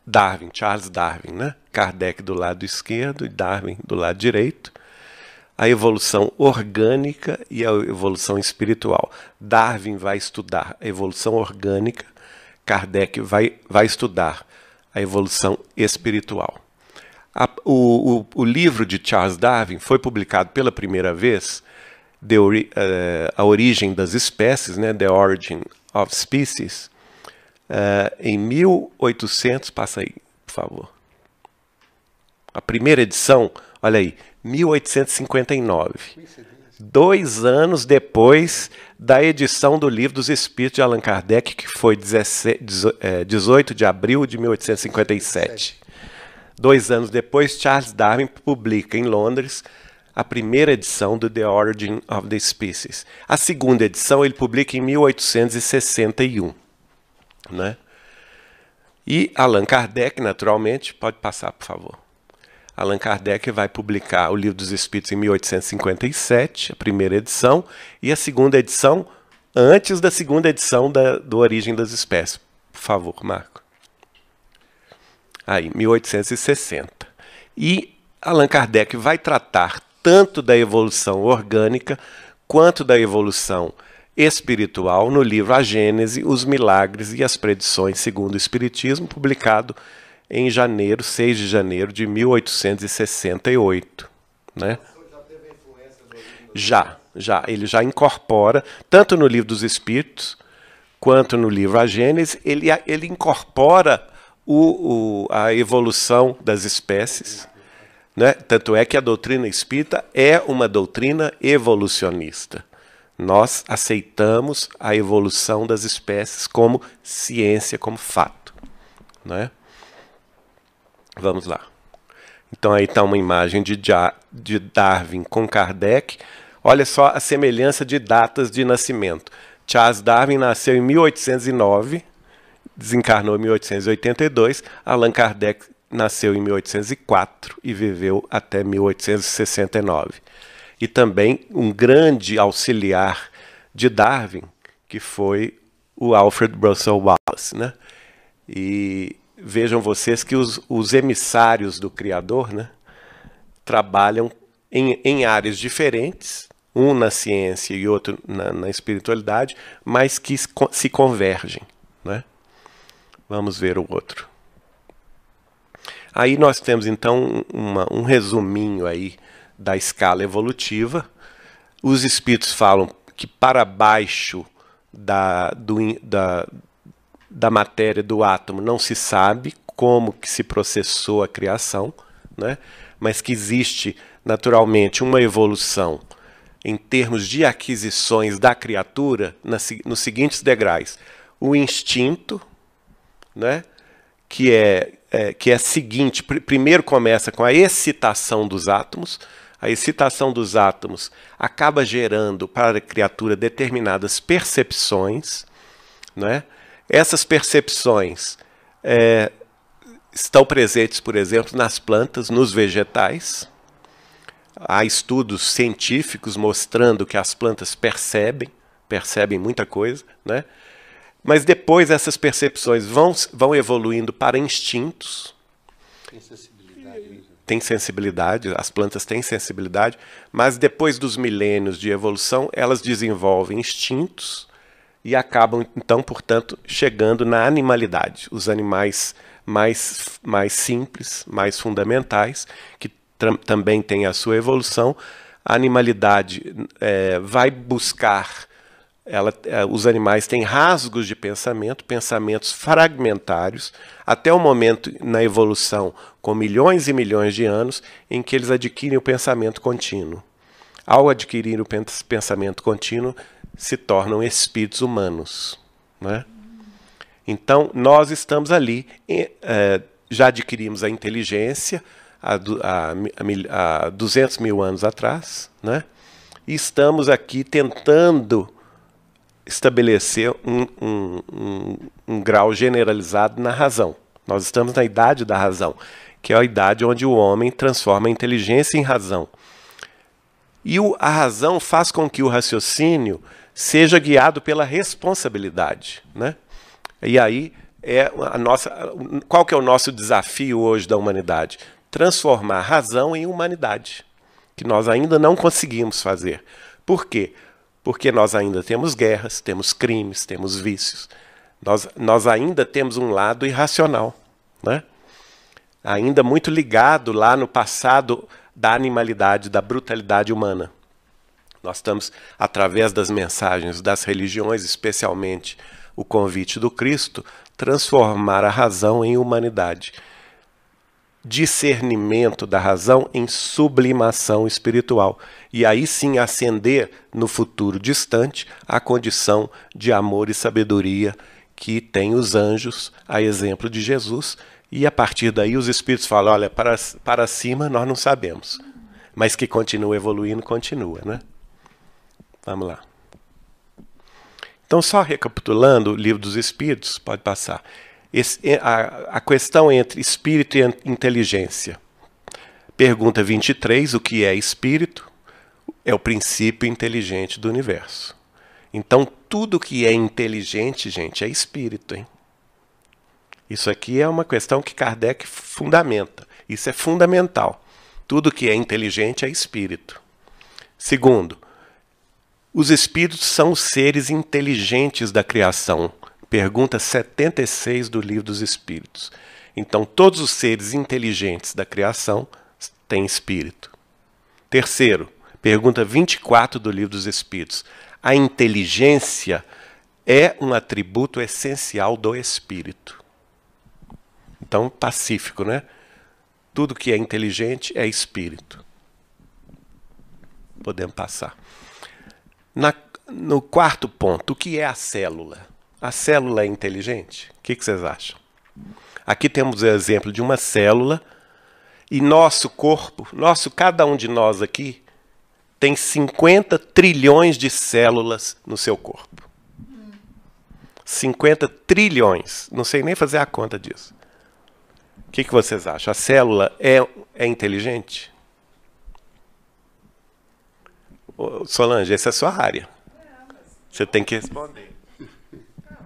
[SPEAKER 1] Darwin, Charles Darwin, né? Kardec do lado esquerdo e Darwin do lado direito. A evolução orgânica e a evolução espiritual. Darwin vai estudar a evolução orgânica, Kardec vai estudar a evolução espiritual. O livro de Charles Darwin foi publicado pela primeira vez, A Origem das Espécies, né? The Origin of Species, em 1800, passa aí, por favor. A primeira edição, olha aí, 1859. 2 anos depois da edição do Livro dos Espíritos de Allan Kardec, que foi 18 de abril de 1857. 2 anos depois, Charles Darwin publica em Londres a primeira edição do The Origin of the Species. A segunda edição ele publica em 1861. Né? E Allan Kardec, naturalmente, pode passar, por favor. Allan Kardec vai publicar o Livro dos Espíritos em 1857, a primeira edição, e a segunda edição antes da segunda edição do Origem das Espécies. Por favor, Marco. Aí, 1860. E Allan Kardec vai tratar tanto da evolução orgânica quanto da evolução espiritual no livro A Gênese, os Milagres e as Predições segundo o Espiritismo, publicado em 6 de janeiro de 1868. Né? Já. Ele já incorpora, tanto no livro dos Espíritos, quanto no livro A Gênese, ele incorpora a evolução das espécies, né? Tanto é que a doutrina espírita é uma doutrina evolucionista. Nós aceitamos a evolução das espécies como ciência, como fato, né? Vamos lá. Então aí está uma imagem de Darwin com Kardec. Olha só a semelhança de datas de nascimento. Charles Darwin nasceu em 1809, desencarnou em 1882. Allan Kardec nasceu em 1804 e viveu até 1869. E também um grande auxiliar de Darwin, que foi o Alfred Russel Wallace, né? E vejam vocês que os emissários do Criador, né, trabalham em áreas diferentes, um na ciência e outro na espiritualidade, mas que se convergem, né? Vamos ver o outro. Aí nós temos então um resuminho aí da escala evolutiva. Os espíritos falam que para baixo da matéria do átomo não se sabe como que se processou a criação, né? Mas que existe naturalmente uma evolução em termos de aquisições da criatura nos seguintes degraus. O instinto, né? que é seguinte, primeiro começa com a excitação dos átomos. A excitação dos átomos acaba gerando para a criatura determinadas percepções, né? Essas percepções estão presentes, por exemplo, nas plantas, nos vegetais. Há estudos científicos mostrando que as plantas percebem muita coisa, né? Mas depois essas percepções vão evoluindo para instintos. Tem sensibilidade, as plantas têm sensibilidade, mas depois dos milênios de evolução, elas desenvolvem instintos e acabam, então, portanto, chegando na animalidade. Os animais mais simples, mais fundamentais, que também têm a sua evolução. A animalidade vai buscar... os animais têm rasgos de pensamento, pensamentos fragmentários, até o momento na evolução, com milhões e milhões de anos, em que eles adquirem o pensamento contínuo. Ao adquirir o pensamento contínuo, se tornam espíritos humanos, né? Então, nós estamos ali, já adquirimos a inteligência há 200 mil anos atrás, né? E estamos aqui tentando estabelecer um grau generalizado na razão. Nós estamos na idade da razão, que é a idade onde o homem transforma a inteligência em razão. E a razão faz com que o raciocínio seja guiado pela responsabilidade, né? E aí, qual que é o nosso desafio hoje da humanidade? Transformar a razão em humanidade, que nós ainda não conseguimos fazer. Por quê? Porque nós ainda temos guerras, temos crimes, temos vícios. Nós ainda temos um lado irracional, né? Ainda muito ligado lá no passado da animalidade, da brutalidade humana. Nós estamos, através das mensagens das religiões, especialmente o convite do Cristo, transformar a razão em humanidade. Discernimento da razão em sublimação espiritual. E aí sim ascender no futuro distante a condição de amor e sabedoria que tem os anjos, a exemplo de Jesus. E a partir daí os espíritos falam, olha, para cima nós não sabemos. Mas que continua evoluindo, continua, né? Vamos lá. Então, só recapitulando o Livro dos Espíritos, pode passar. A questão entre espírito e inteligência. Pergunta 23, o que é espírito? É o princípio inteligente do universo. Então, tudo que é inteligente, gente, é espírito, hein? Isso aqui é uma questão que Kardec fundamenta. Isso é fundamental. Tudo que é inteligente é espírito. Segundo, os espíritos são os seres inteligentes da criação. Pergunta 76 do Livro dos Espíritos. Então, todos os seres inteligentes da criação têm espírito. Terceiro, pergunta 24 do Livro dos Espíritos. A inteligência é um atributo essencial do espírito. Então, pacífico, né? Tudo que é inteligente é espírito. Podemos passar. No quarto ponto, o que é a célula? A célula é inteligente? O que vocês acham? Aqui temos o exemplo de uma célula e nosso corpo, cada um de nós aqui, tem 50 trilhões de células no seu corpo. 50 trilhões. Não sei nem fazer a conta disso. O que vocês acham? A célula é inteligente? Solange, essa é a sua área. Você tem que responder.
[SPEAKER 4] Não,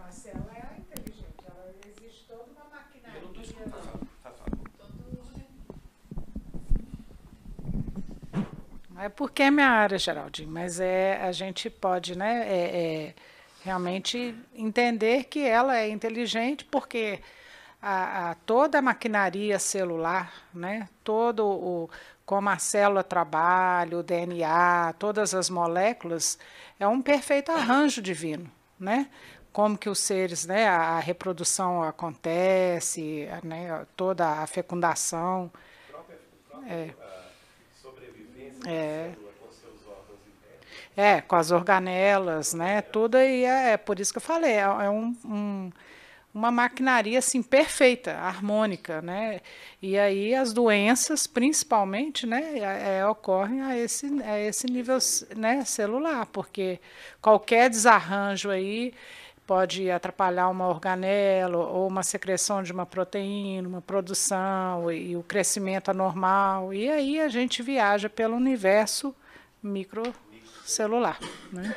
[SPEAKER 4] a célula é inteligente. Ela existe toda uma maquinaria. Não é porque é minha área, Geraldinho, mas a gente pode, né, realmente entender que ela é inteligente porque toda a maquinaria celular, né, como a célula trabalha, o DNA, todas as moléculas, é um perfeito arranjo divino, né? Como que os seres, né, a reprodução acontece, né, toda a fecundação. Sobrevivência com seus órgãos internos. Com as organelas, né? Tudo, e é por isso que eu falei, uma maquinaria assim perfeita, harmônica, né? E aí as doenças, principalmente, né, ocorrem a esse nível, né, celular, porque qualquer desarranjo aí pode atrapalhar uma organela ou uma secreção de uma proteína, uma produção e o crescimento anormal. E aí a gente viaja pelo universo microcelular, né?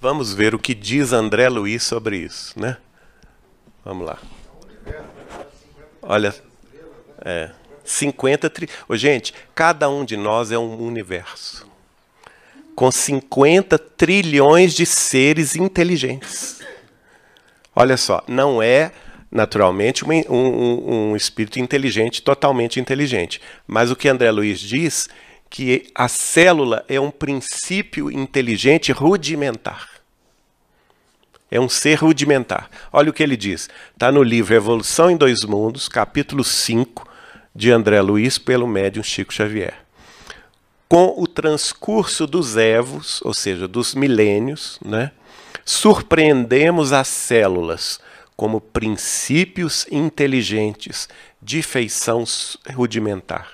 [SPEAKER 1] Vamos ver o que diz André Luiz sobre isso, né? Vamos lá. Olha, 50 gente, cada um de nós é um universo com 50 trilhões de seres inteligentes. Olha só, não é naturalmente um espírito inteligente, totalmente inteligente, mas o que André Luiz diz que a célula é um princípio inteligente rudimentar. É um ser rudimentar. Olha o que ele diz. Está no livro Evolução em Dois Mundos, capítulo 5, de André Luiz, pelo médium Chico Xavier. Com o transcurso dos evos, ou seja, dos milênios, né, surpreendemos as células como princípios inteligentes de feição rudimentar,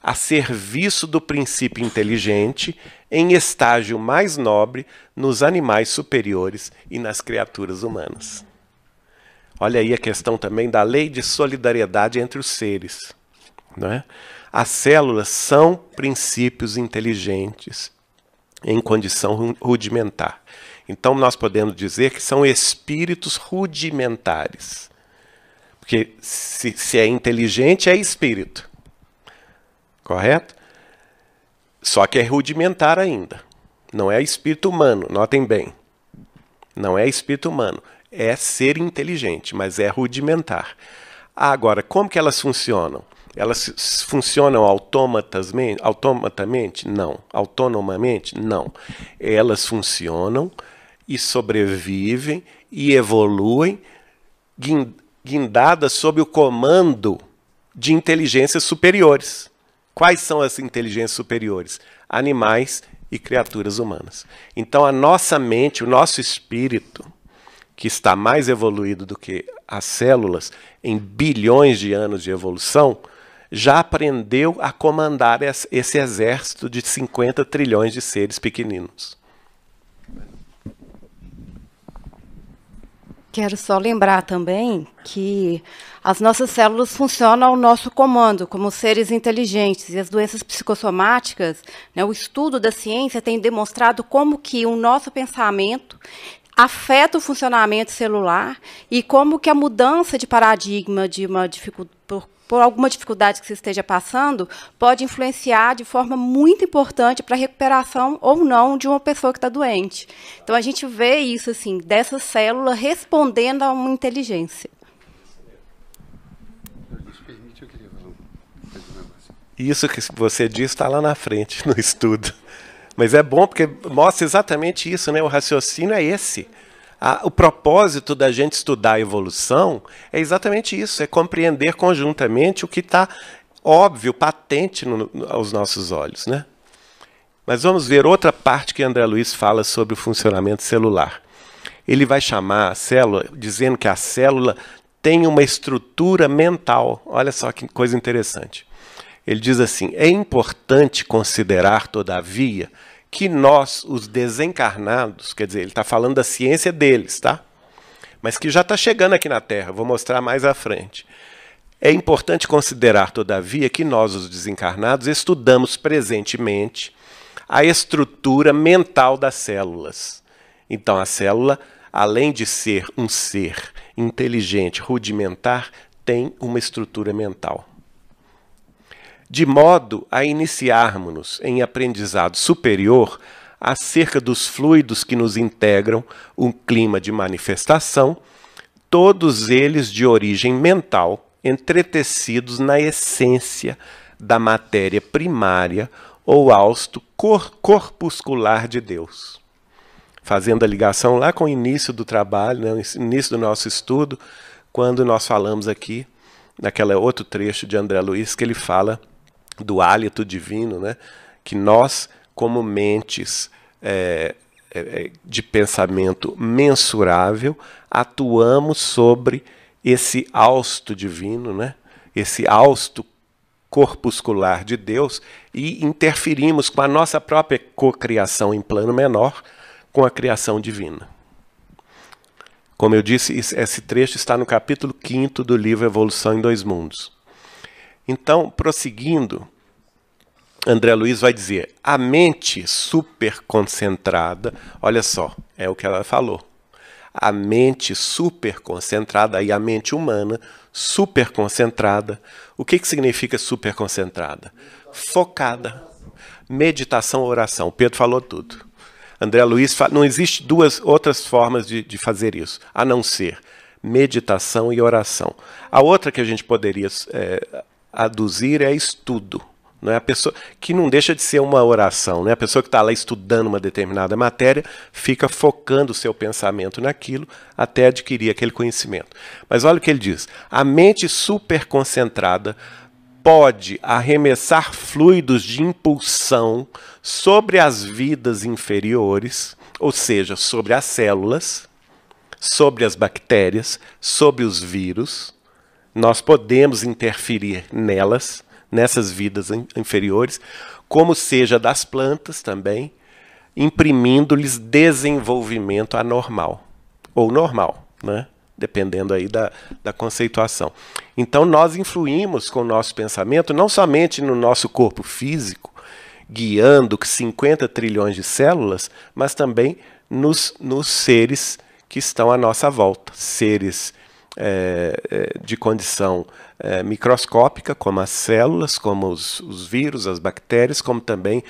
[SPEAKER 1] a serviço do princípio inteligente em estágio mais nobre nos animais superiores e nas criaturas humanas. Olha aí a questão também da lei de solidariedade entre os seres, não é? As células são princípios inteligentes em condição rudimentar. Então nós podemos dizer que são espíritos rudimentares. Porque se é inteligente, é espírito. Correto? Só que é rudimentar ainda. Não é espírito humano, notem bem. Não é espírito humano. É ser inteligente, mas é rudimentar. Agora, como que elas funcionam? Elas funcionam automaticamente? Não. Autonomamente? Não. Elas funcionam e sobrevivem e evoluem guindadas sob o comando de inteligências superiores. Quais são as inteligências superiores? Animais e criaturas humanas. Então a nossa mente, o nosso espírito, que está mais evoluído do que as células, em bilhões de anos de evolução, já aprendeu a comandar esse exército de 50 trilhões de seres pequeninos.
[SPEAKER 5] Quero só lembrar também que as nossas células funcionam ao nosso comando, como seres inteligentes. E as doenças psicossomáticas, né, o estudo da ciência tem demonstrado como que o nosso pensamento afeta o funcionamento celular e como que a mudança de paradigma de uma por alguma dificuldade que você esteja passando, pode influenciar de forma muito importante para a recuperação ou não de uma pessoa que está doente. Então, a gente vê isso, assim, dessa célula respondendo a uma inteligência.
[SPEAKER 1] Isso que você diz está lá na frente, no estudo. Mas é bom porque mostra exatamente isso, né? O raciocínio é esse. O propósito da gente estudar a evolução é exatamente isso, é compreender conjuntamente o que está óbvio, patente aos nossos olhos, né? Mas vamos ver outra parte que André Luiz fala sobre o funcionamento celular. Ele vai chamar a célula, dizendo que a célula tem uma estrutura mental. Olha só que coisa interessante. Ele diz assim: é importante considerar, todavia, que nós, os desencarnados, quer dizer, ele está falando da ciência deles, tá? Mas que já está chegando aqui na Terra, vou mostrar mais à frente. É importante considerar, todavia, que nós, os desencarnados, estudamos presentemente a estrutura mental das células. Então, a célula, além de ser um ser inteligente, rudimentar, tem uma estrutura mental. De modo a iniciarmos-nos em aprendizado superior acerca dos fluidos que nos integram um clima de manifestação, todos eles de origem mental, entretecidos na essência da matéria primária ou hausto corpuscular de Deus. Fazendo a ligação lá com o início do trabalho, né, o início do nosso estudo, quando nós falamos aqui, naquele outro trecho de André Luiz, que ele fala do hálito divino, né? Que nós, como mentes de pensamento mensurável, atuamos sobre esse hausto divino, né? Esse hausto corpuscular de Deus e interferimos com a nossa própria cocriação em plano menor com a criação divina. Como eu disse, esse trecho está no capítulo 5º do livro Evolução em Dois Mundos. Então, prosseguindo, André Luiz vai dizer: a mente superconcentrada, olha só, é o que ela falou. A mente superconcentrada, aí a mente humana superconcentrada. O que significa superconcentrada? Focada. Meditação, oração. O Pedro falou tudo. André Luiz fala, não existe duas outras formas de fazer isso, a não ser meditação e oração. A outra que a gente poderia aduzir é estudo. Não é a pessoa que não deixa de ser uma oração, né? A pessoa que está lá estudando uma determinada matéria fica focando o seu pensamento naquilo até adquirir aquele conhecimento. Mas olha o que ele diz: a mente superconcentrada pode arremessar fluidos de impulsão sobre as vidas inferiores, ou seja, sobre as células, sobre as bactérias, sobre os vírus. Nós podemos interferir nelas, nessas vidas inferiores, como seja das plantas também, imprimindo-lhes desenvolvimento anormal, ou normal, né? Dependendo aí da conceituação. Então nós influímos com o nosso pensamento, não somente no nosso corpo físico, guiando 50 trilhões de células, mas também nos seres que estão à nossa volta, seres de condição microscópica, como as células, como os vírus, as bactérias, como também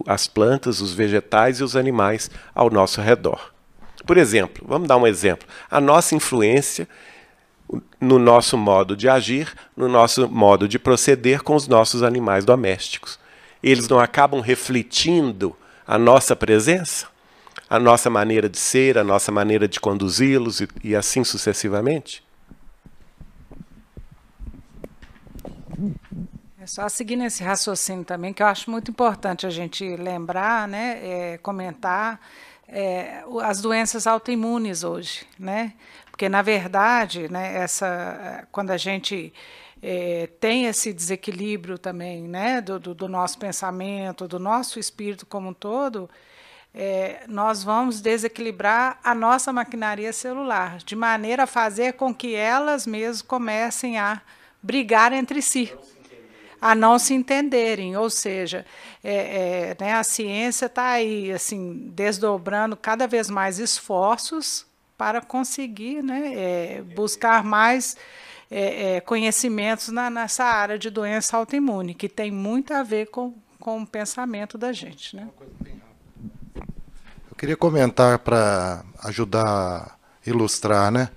[SPEAKER 1] as plantas, os vegetais e os animais ao nosso redor. Por exemplo, vamos dar um exemplo, a nossa influência no nosso modo de agir, no nosso modo de proceder com os nossos animais domésticos. Eles não acabam refletindo a nossa presença, a nossa maneira de ser, a nossa maneira de conduzi-los e assim sucessivamente?
[SPEAKER 4] É só seguindo esse raciocínio também, que eu acho muito importante a gente lembrar, né, comentar as doenças autoimunes hoje, né? Porque, na verdade, né, quando a gente tem esse desequilíbrio também, né, do nosso pensamento, do nosso espírito como um todo, nós vamos desequilibrar a nossa maquinaria celular, de maneira a fazer com que elas mesmas comecem a brigar entre si, a não se entenderem, ou seja, né, a ciência está aí assim, desdobrando cada vez mais esforços para conseguir, né, buscar mais conhecimentos nessa área de doença autoimune, que tem muito a ver com o pensamento da gente, né?
[SPEAKER 3] Eu queria comentar para ajudar a ilustrar, né?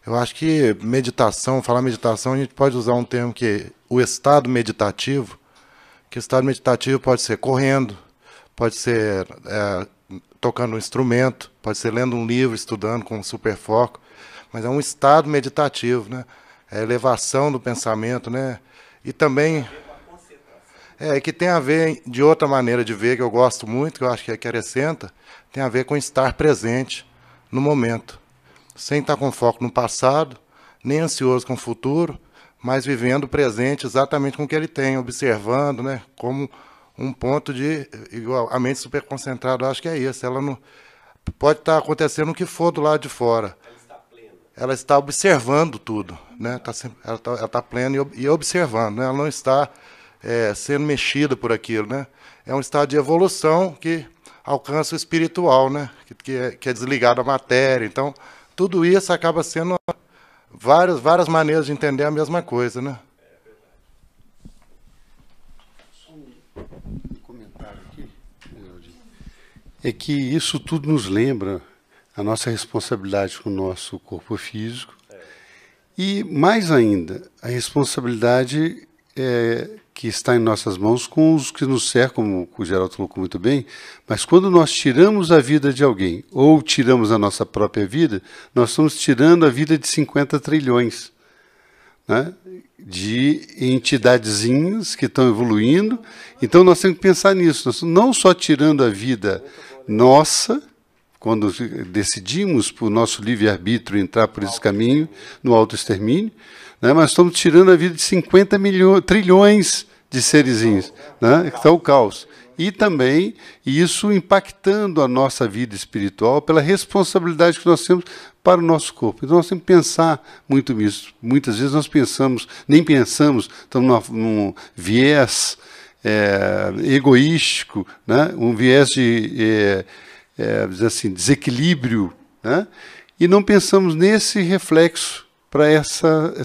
[SPEAKER 3] Eu acho que meditação, falar meditação, a gente pode usar um termo que o estado meditativo, que o estado meditativo pode ser correndo, pode ser tocando um instrumento, pode ser lendo um livro, estudando com super foco, mas é um estado meditativo, né? É a elevação do pensamento, né? E também que tem a ver, de outra maneira de ver, que eu gosto muito, que eu acho que acrescenta, tem a ver com estar presente no momento, sem estar com foco no passado, nem ansioso com o futuro, mas vivendo o presente exatamente com o que ele tem, observando, né? Como um ponto de... Igual, a mente super concentrada, eu acho que é isso. Ela não pode estar acontecendo o que for do lado de fora. Ela está plena. Ela está observando tudo, né? Ela está plena e observando, né? Ela não está sendo mexida por aquilo, né? É um estado de evolução que alcança o espiritual, né? Que é desligado da matéria. Então, tudo isso acaba sendo várias maneiras de entender a mesma coisa, né?
[SPEAKER 2] É que isso tudo nos lembra a nossa responsabilidade com o nosso corpo físico e, mais ainda, a responsabilidade que está em nossas mãos com os que nos cercam, como o Geraldo colocou muito bem, mas quando nós tiramos a vida de alguém ou tiramos a nossa própria vida, nós estamos tirando a vida de 50 trilhões, né, de entidadezinhas que estão evoluindo. Então nós temos que pensar nisso, nós não só tirando a vida nossa, quando decidimos por nosso livre-arbítrio entrar por esse caminho, no autoextermínio, né, mas estamos tirando a vida de 50 trilhões de serezinhos, né, que está o caos. E também isso impactando a nossa vida espiritual pela responsabilidade que nós temos para o nosso corpo. Então nós temos que pensar muito nisso. Muitas vezes nós nem pensamos, estamos num viés egoístico, né? Um viés de dizer assim, desequilíbrio, né? E não pensamos nesse reflexo para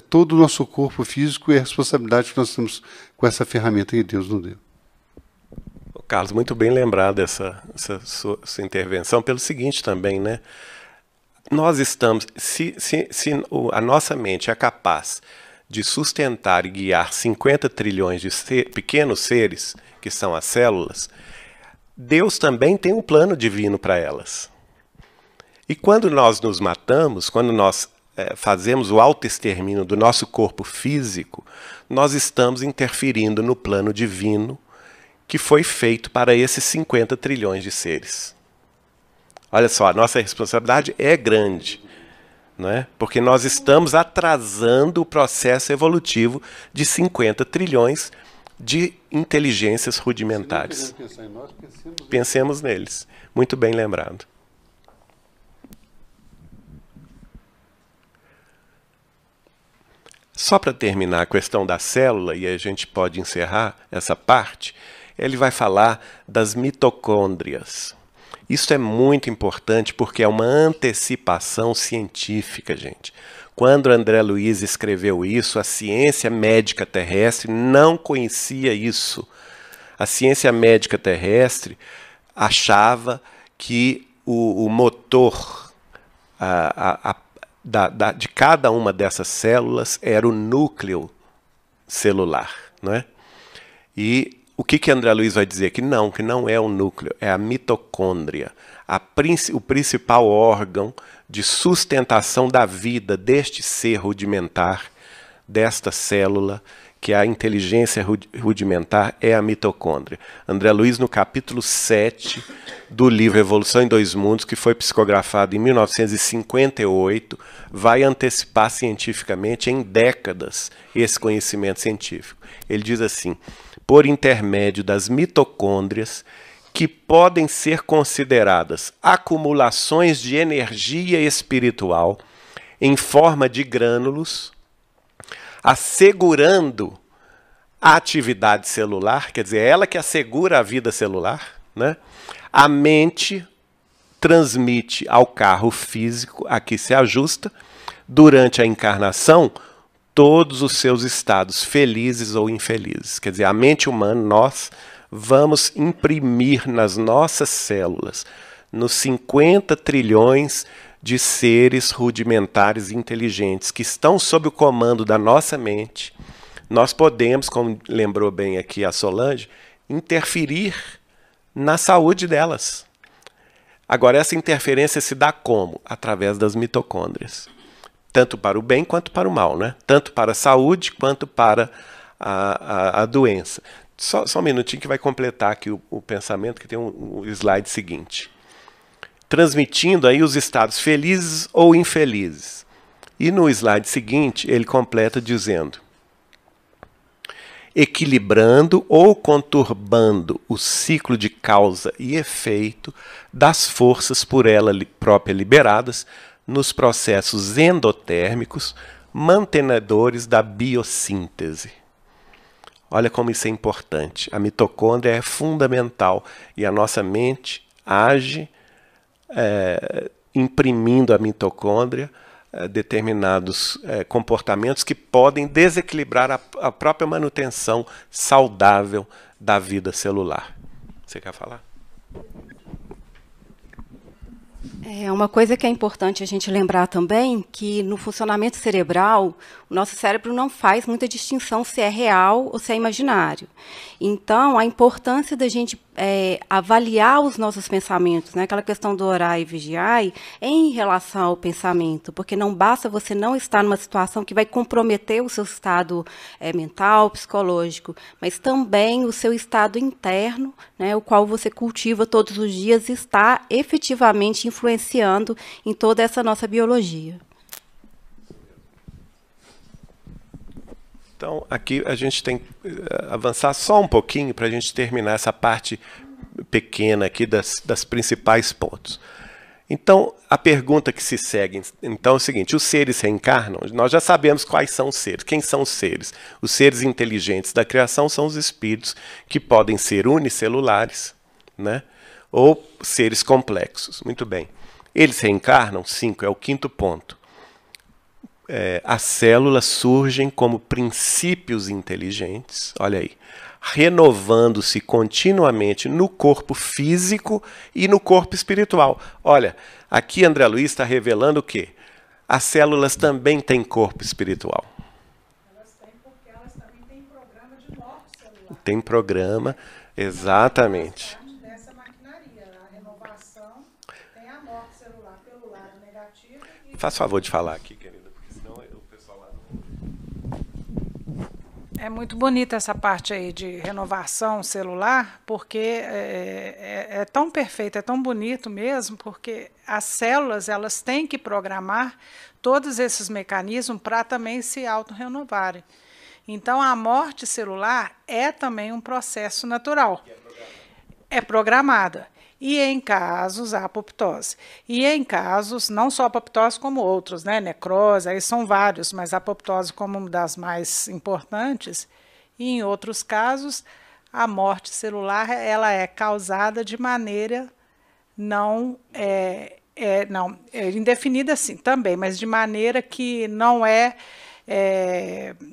[SPEAKER 2] todo o nosso corpo físico e a responsabilidade que nós temos com essa ferramenta que Deus nos deu.
[SPEAKER 1] Carlos, muito bem lembrado essa sua intervenção, pelo seguinte também, né? Nós estamos, se a nossa mente é capaz de sustentar e guiar 50 trilhões de pequenos seres, que são as células, Deus também tem um plano divino para elas. E quando nós nos matamos, quando nós fazemos o autoextermínio do nosso corpo físico, nós estamos interferindo no plano divino que foi feito para esses 50 trilhões de seres. Olha só, a nossa responsabilidade é grande, não é? Porque nós estamos atrasando o processo evolutivo de 50 trilhões de inteligências rudimentares. Pensemos neles. Muito bem lembrado. Só para terminar a questão da célula, e a gente pode encerrar essa parte, ele vai falar das mitocôndrias. Isso é muito importante porque é uma antecipação científica, gente. Quando André Luiz escreveu isso, a ciência médica terrestre não conhecia isso. A ciência médica terrestre achava que o motor de cada uma dessas células era o núcleo celular, não é? E o que André Luiz vai dizer? Que não é o núcleo, é a mitocôndria, o principal órgão de sustentação da vida deste ser rudimentar, desta célula, que a inteligência rudimentar é a mitocôndria. André Luiz, no capítulo 7 do livro Evolução em Dois Mundos, que foi psicografado em 1958, vai antecipar cientificamente em décadas esse conhecimento científico. Ele diz assim: por intermédio das mitocôndrias, que podem ser consideradas acumulações de energia espiritual em forma de grânulos, assegurando a atividade celular, quer dizer, é ela que assegura a vida celular, né? A mente transmite ao carro físico, aqui se ajusta, durante a encarnação, todos os seus estados felizes ou infelizes. Quer dizer, a mente humana, nós vamos imprimir nas nossas células, nos 50 trilhões de seres rudimentares e inteligentes que estão sob o comando da nossa mente, nós podemos, como lembrou bem aqui a Solange, interferir na saúde delas. Agora, essa interferência se dá como? Através das mitocôndrias. Tanto para o bem quanto para o mal, né? Tanto para a saúde quanto para a doença. Só um minutinho que vai completar aqui o pensamento, que tem o slide seguinte. Transmitindo aí os estados felizes ou infelizes. E no slide seguinte, ele completa dizendo: equilibrando ou conturbando o ciclo de causa e efeito das forças por ela própria liberadas nos processos endotérmicos mantenedores da biossíntese. Olha como isso é importante. A mitocôndria é fundamental e a nossa mente age imprimindo a mitocôndria determinados comportamentos que podem desequilibrar a própria manutenção saudável da vida celular. Você quer falar?
[SPEAKER 5] Uma coisa que é importante a gente lembrar também, que no funcionamento cerebral, o nosso cérebro não faz muita distinção se é real ou se é imaginário. Então, a importância da gente avaliar os nossos pensamentos, né? Aquela questão do orai e vigiai, em relação ao pensamento, porque não basta você não estar numa situação que vai comprometer o seu estado mental, psicológico, mas também o seu estado interno, né? O qual você cultiva todos os dias e está efetivamente influenciando em toda essa nossa biologia.
[SPEAKER 1] Então, aqui a gente tem que avançar só um pouquinho para a gente terminar essa parte pequena aqui das principais pontos. Então, a pergunta que se segue então, é o seguinte: os seres reencarnam? Nós já sabemos quais são os seres. Quem são os seres? Os seres inteligentes da criação são os espíritos, que podem ser unicelulares, né? Ou seres complexos. Muito bem. Eles reencarnam? 5, é o quinto ponto. As células surgem como princípios inteligentes, olha aí, renovando-se continuamente no corpo físico e no corpo espiritual. Olha, aqui André Luiz está revelando o quê? As células também têm corpo espiritual.
[SPEAKER 4] Elas têm porque elas também têm programa de morte celular.
[SPEAKER 1] Tem programa, exatamente.
[SPEAKER 4] Dessa maquinaria, a renovação tem a morte celular pelo lado negativo.
[SPEAKER 1] Faz favor de falar aqui, querida.
[SPEAKER 4] É muito bonita essa parte aí de renovação celular, porque é tão perfeito, é tão bonito mesmo, porque as células elas têm que programar todos esses mecanismos para também se auto-renovarem. Então, a morte celular é também um processo natural. É programada. E em casos, a apoptose. E em casos, não só a apoptose como outros, né? Necrose, aí são vários, mas a apoptose como uma das mais importantes. E em outros casos, a morte celular ela é causada de maneira não indefinida sim, também, mas de maneira que não é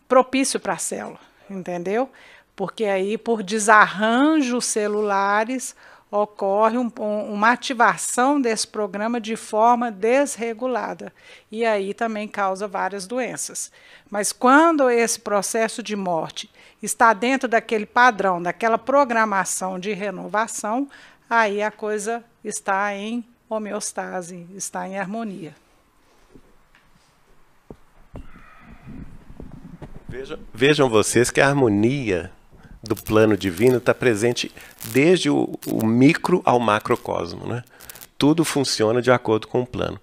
[SPEAKER 4] propício para a célula, entendeu? Porque aí, por desarranjos celulares, ocorre uma ativação desse programa de forma desregulada. E aí também causa várias doenças. Mas quando esse processo de morte está dentro daquele padrão, daquela programação de renovação, aí a coisa está em homeostase, está em harmonia.
[SPEAKER 1] Vejam vocês que a harmonia do plano divino está presente desde o micro ao macrocosmo, né? Tudo funciona de acordo com o plano.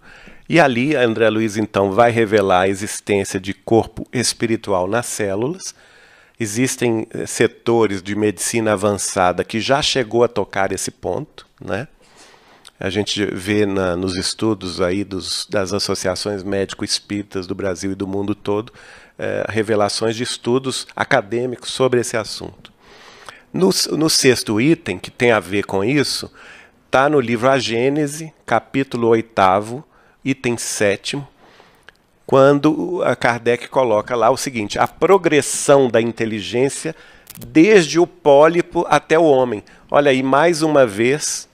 [SPEAKER 1] E ali, André Luiz, então, vai revelar a existência de corpo espiritual nas células. Existem setores de medicina avançada que já chegou a tocar esse ponto, né? A gente vê nos estudos aí das associações médico-espíritas do Brasil e do mundo todo, revelações de estudos acadêmicos sobre esse assunto. No sexto item, que tem a ver com isso, está no livro A Gênese, capítulo 8º, item 7º, quando a Kardec coloca lá o seguinte: a progressão da inteligência desde o pólipo até o homem. Olha aí, mais uma vez,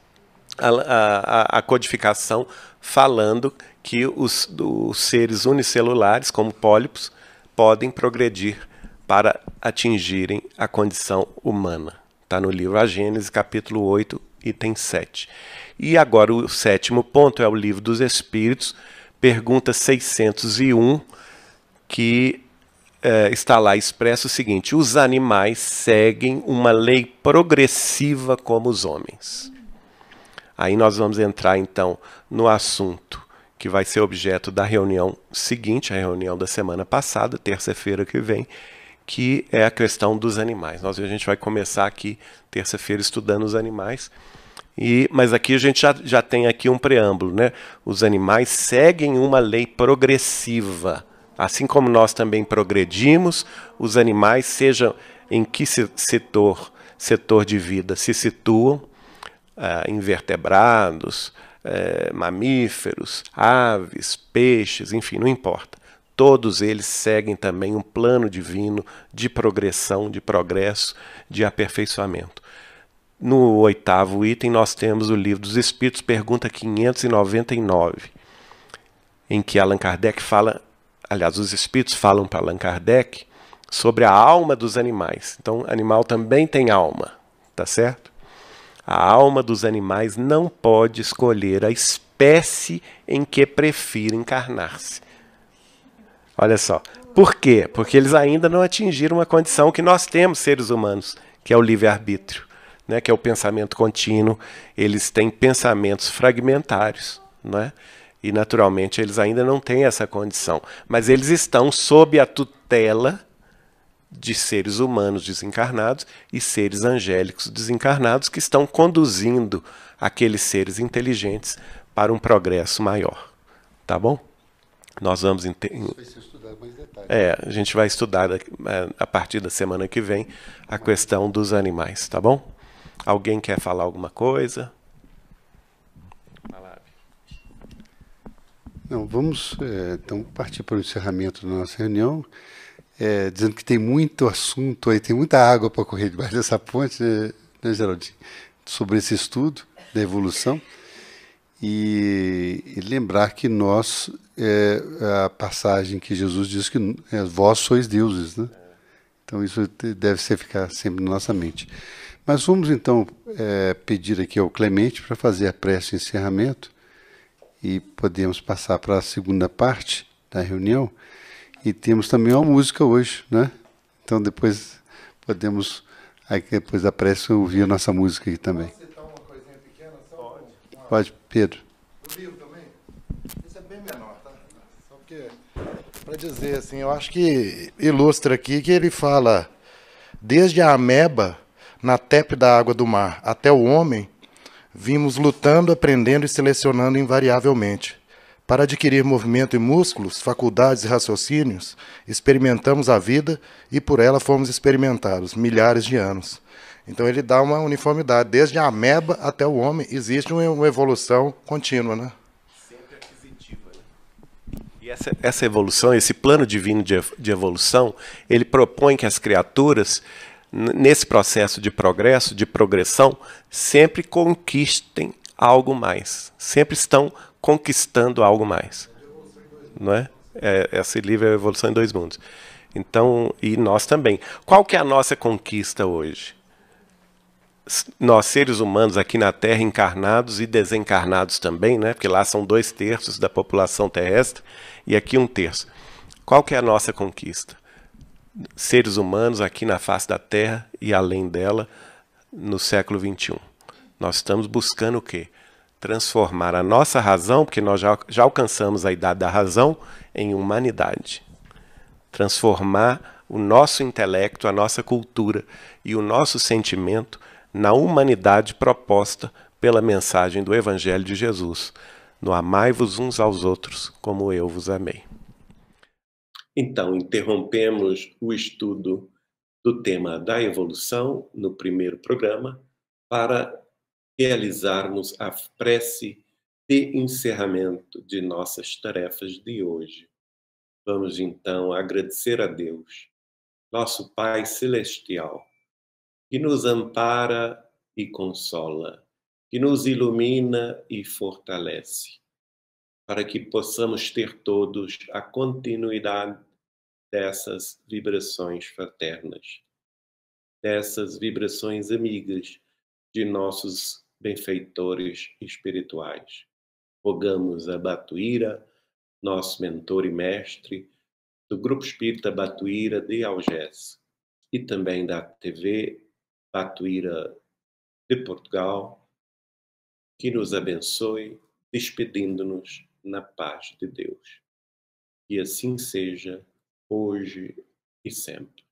[SPEAKER 1] a codificação falando que os seres unicelulares, como pólipos, podem progredir para atingirem a condição humana. Está no livro A Gênese, capítulo 8, item 7. E agora o sétimo ponto é o Livro dos Espíritos, pergunta 601, que está lá expresso o seguinte: os animais seguem uma lei progressiva como os homens. Aí nós vamos entrar então no assunto que vai ser objeto da reunião seguinte, a reunião da semana passada, terça-feira que vem, que é a questão dos animais. A gente vai começar aqui terça-feira estudando os animais, mas aqui a gente já tem aqui um preâmbulo, né? Os animais seguem uma lei progressiva. Assim como nós também progredimos, os animais, seja em que setor de vida se situam, invertebrados, mamíferos, aves, peixes, enfim, não importa. Todos eles seguem também um plano divino de progressão, de progresso, de aperfeiçoamento. No 8º item, nós temos o Livro dos Espíritos, pergunta 599, em que Allan Kardec fala, aliás, os Espíritos falam para Allan Kardec sobre a alma dos animais. Então, animal também tem alma, tá certo? A alma dos animais não pode escolher a espécie em que prefira encarnar-se. Olha só. Por quê? Porque eles ainda não atingiram uma condição que nós temos, seres humanos, que é o livre-arbítrio, né? Que é o pensamento contínuo. Eles têm pensamentos fragmentários, né? E, naturalmente, eles ainda não têm essa condição. Mas eles estão sob a tutela de seres humanos desencarnados e seres angélicos desencarnados que estão conduzindo aqueles seres inteligentes para um progresso maior. Tá bom? Nós vamos...
[SPEAKER 2] Isso vai ser estudado mais detalhes.
[SPEAKER 1] A gente vai estudar a partir da semana que vem a questão dos animais, tá bom? Alguém quer falar alguma coisa?
[SPEAKER 2] Não, vamos então partir para o encerramento da nossa reunião, dizendo que tem muito assunto aí, tem muita água para correr debaixo dessa ponte, né, Geraldinho? Sobre esse estudo da evolução. E lembrar que nós, a passagem que Jesus diz que vós sois deuses, né? Então isso deve ficar sempre na nossa mente. Mas vamos então pedir aqui ao Clemente para fazer a prece de encerramento e podemos passar para a segunda parte da reunião. E temos também uma música hoje, né? Então depois podemos, aí depois da prece, ouvir a nossa música aqui também. Pode, Pedro.
[SPEAKER 3] Do livro também? Esse é bem menor, tá? Só porque, para dizer assim, eu acho que ilustra aqui que ele fala, desde a ameba, na tépida água do mar, até o homem, vimos lutando, aprendendo e selecionando invariavelmente. Para adquirir movimento e músculos, faculdades e raciocínios, experimentamos a vida e por ela fomos experimentados, milhares de anos. Então ele dá uma uniformidade. Desde a ameba até o homem existe uma evolução contínua, né?
[SPEAKER 1] Sempre aquisitiva, né? E essa evolução, esse plano divino de evolução, ele propõe que as criaturas, nesse processo de progresso, de progressão, sempre conquistem algo mais. Sempre estão conquistando algo mais. Não é? Esse livro é a Evolução em Dois Mundos. Então, e nós também. Qual que é a nossa conquista hoje? Nós, seres humanos aqui na Terra, encarnados e desencarnados também, né? Porque lá são 2/3 da população terrestre e aqui 1/3. Qual que é a nossa conquista? Seres humanos aqui na face da Terra e além dela, no século XXI. Nós estamos buscando o quê? Transformar a nossa razão, porque nós já alcançamos a idade da razão, em humanidade. Transformar o nosso intelecto, a nossa cultura e o nosso sentimento na humanidade proposta pela mensagem do Evangelho de Jesus, no amai-vos uns aos outros, como eu vos amei. Então, interrompemos o estudo do tema da evolução no primeiro programa para realizarmos a prece de encerramento de nossas tarefas de hoje. Vamos então agradecer a Deus, nosso Pai Celestial, que nos ampara e consola, que nos ilumina e fortalece, para que possamos ter todos a continuidade dessas vibrações fraternas, dessas vibrações amigas de nossos benfeitores espirituais. Rogamos a Batuíra, nosso mentor e mestre, do Grupo Espírita Batuíra de Algés e também da TV Batuíra de Portugal, que nos abençoe, despedindo-nos na paz de Deus. E assim seja, hoje e sempre.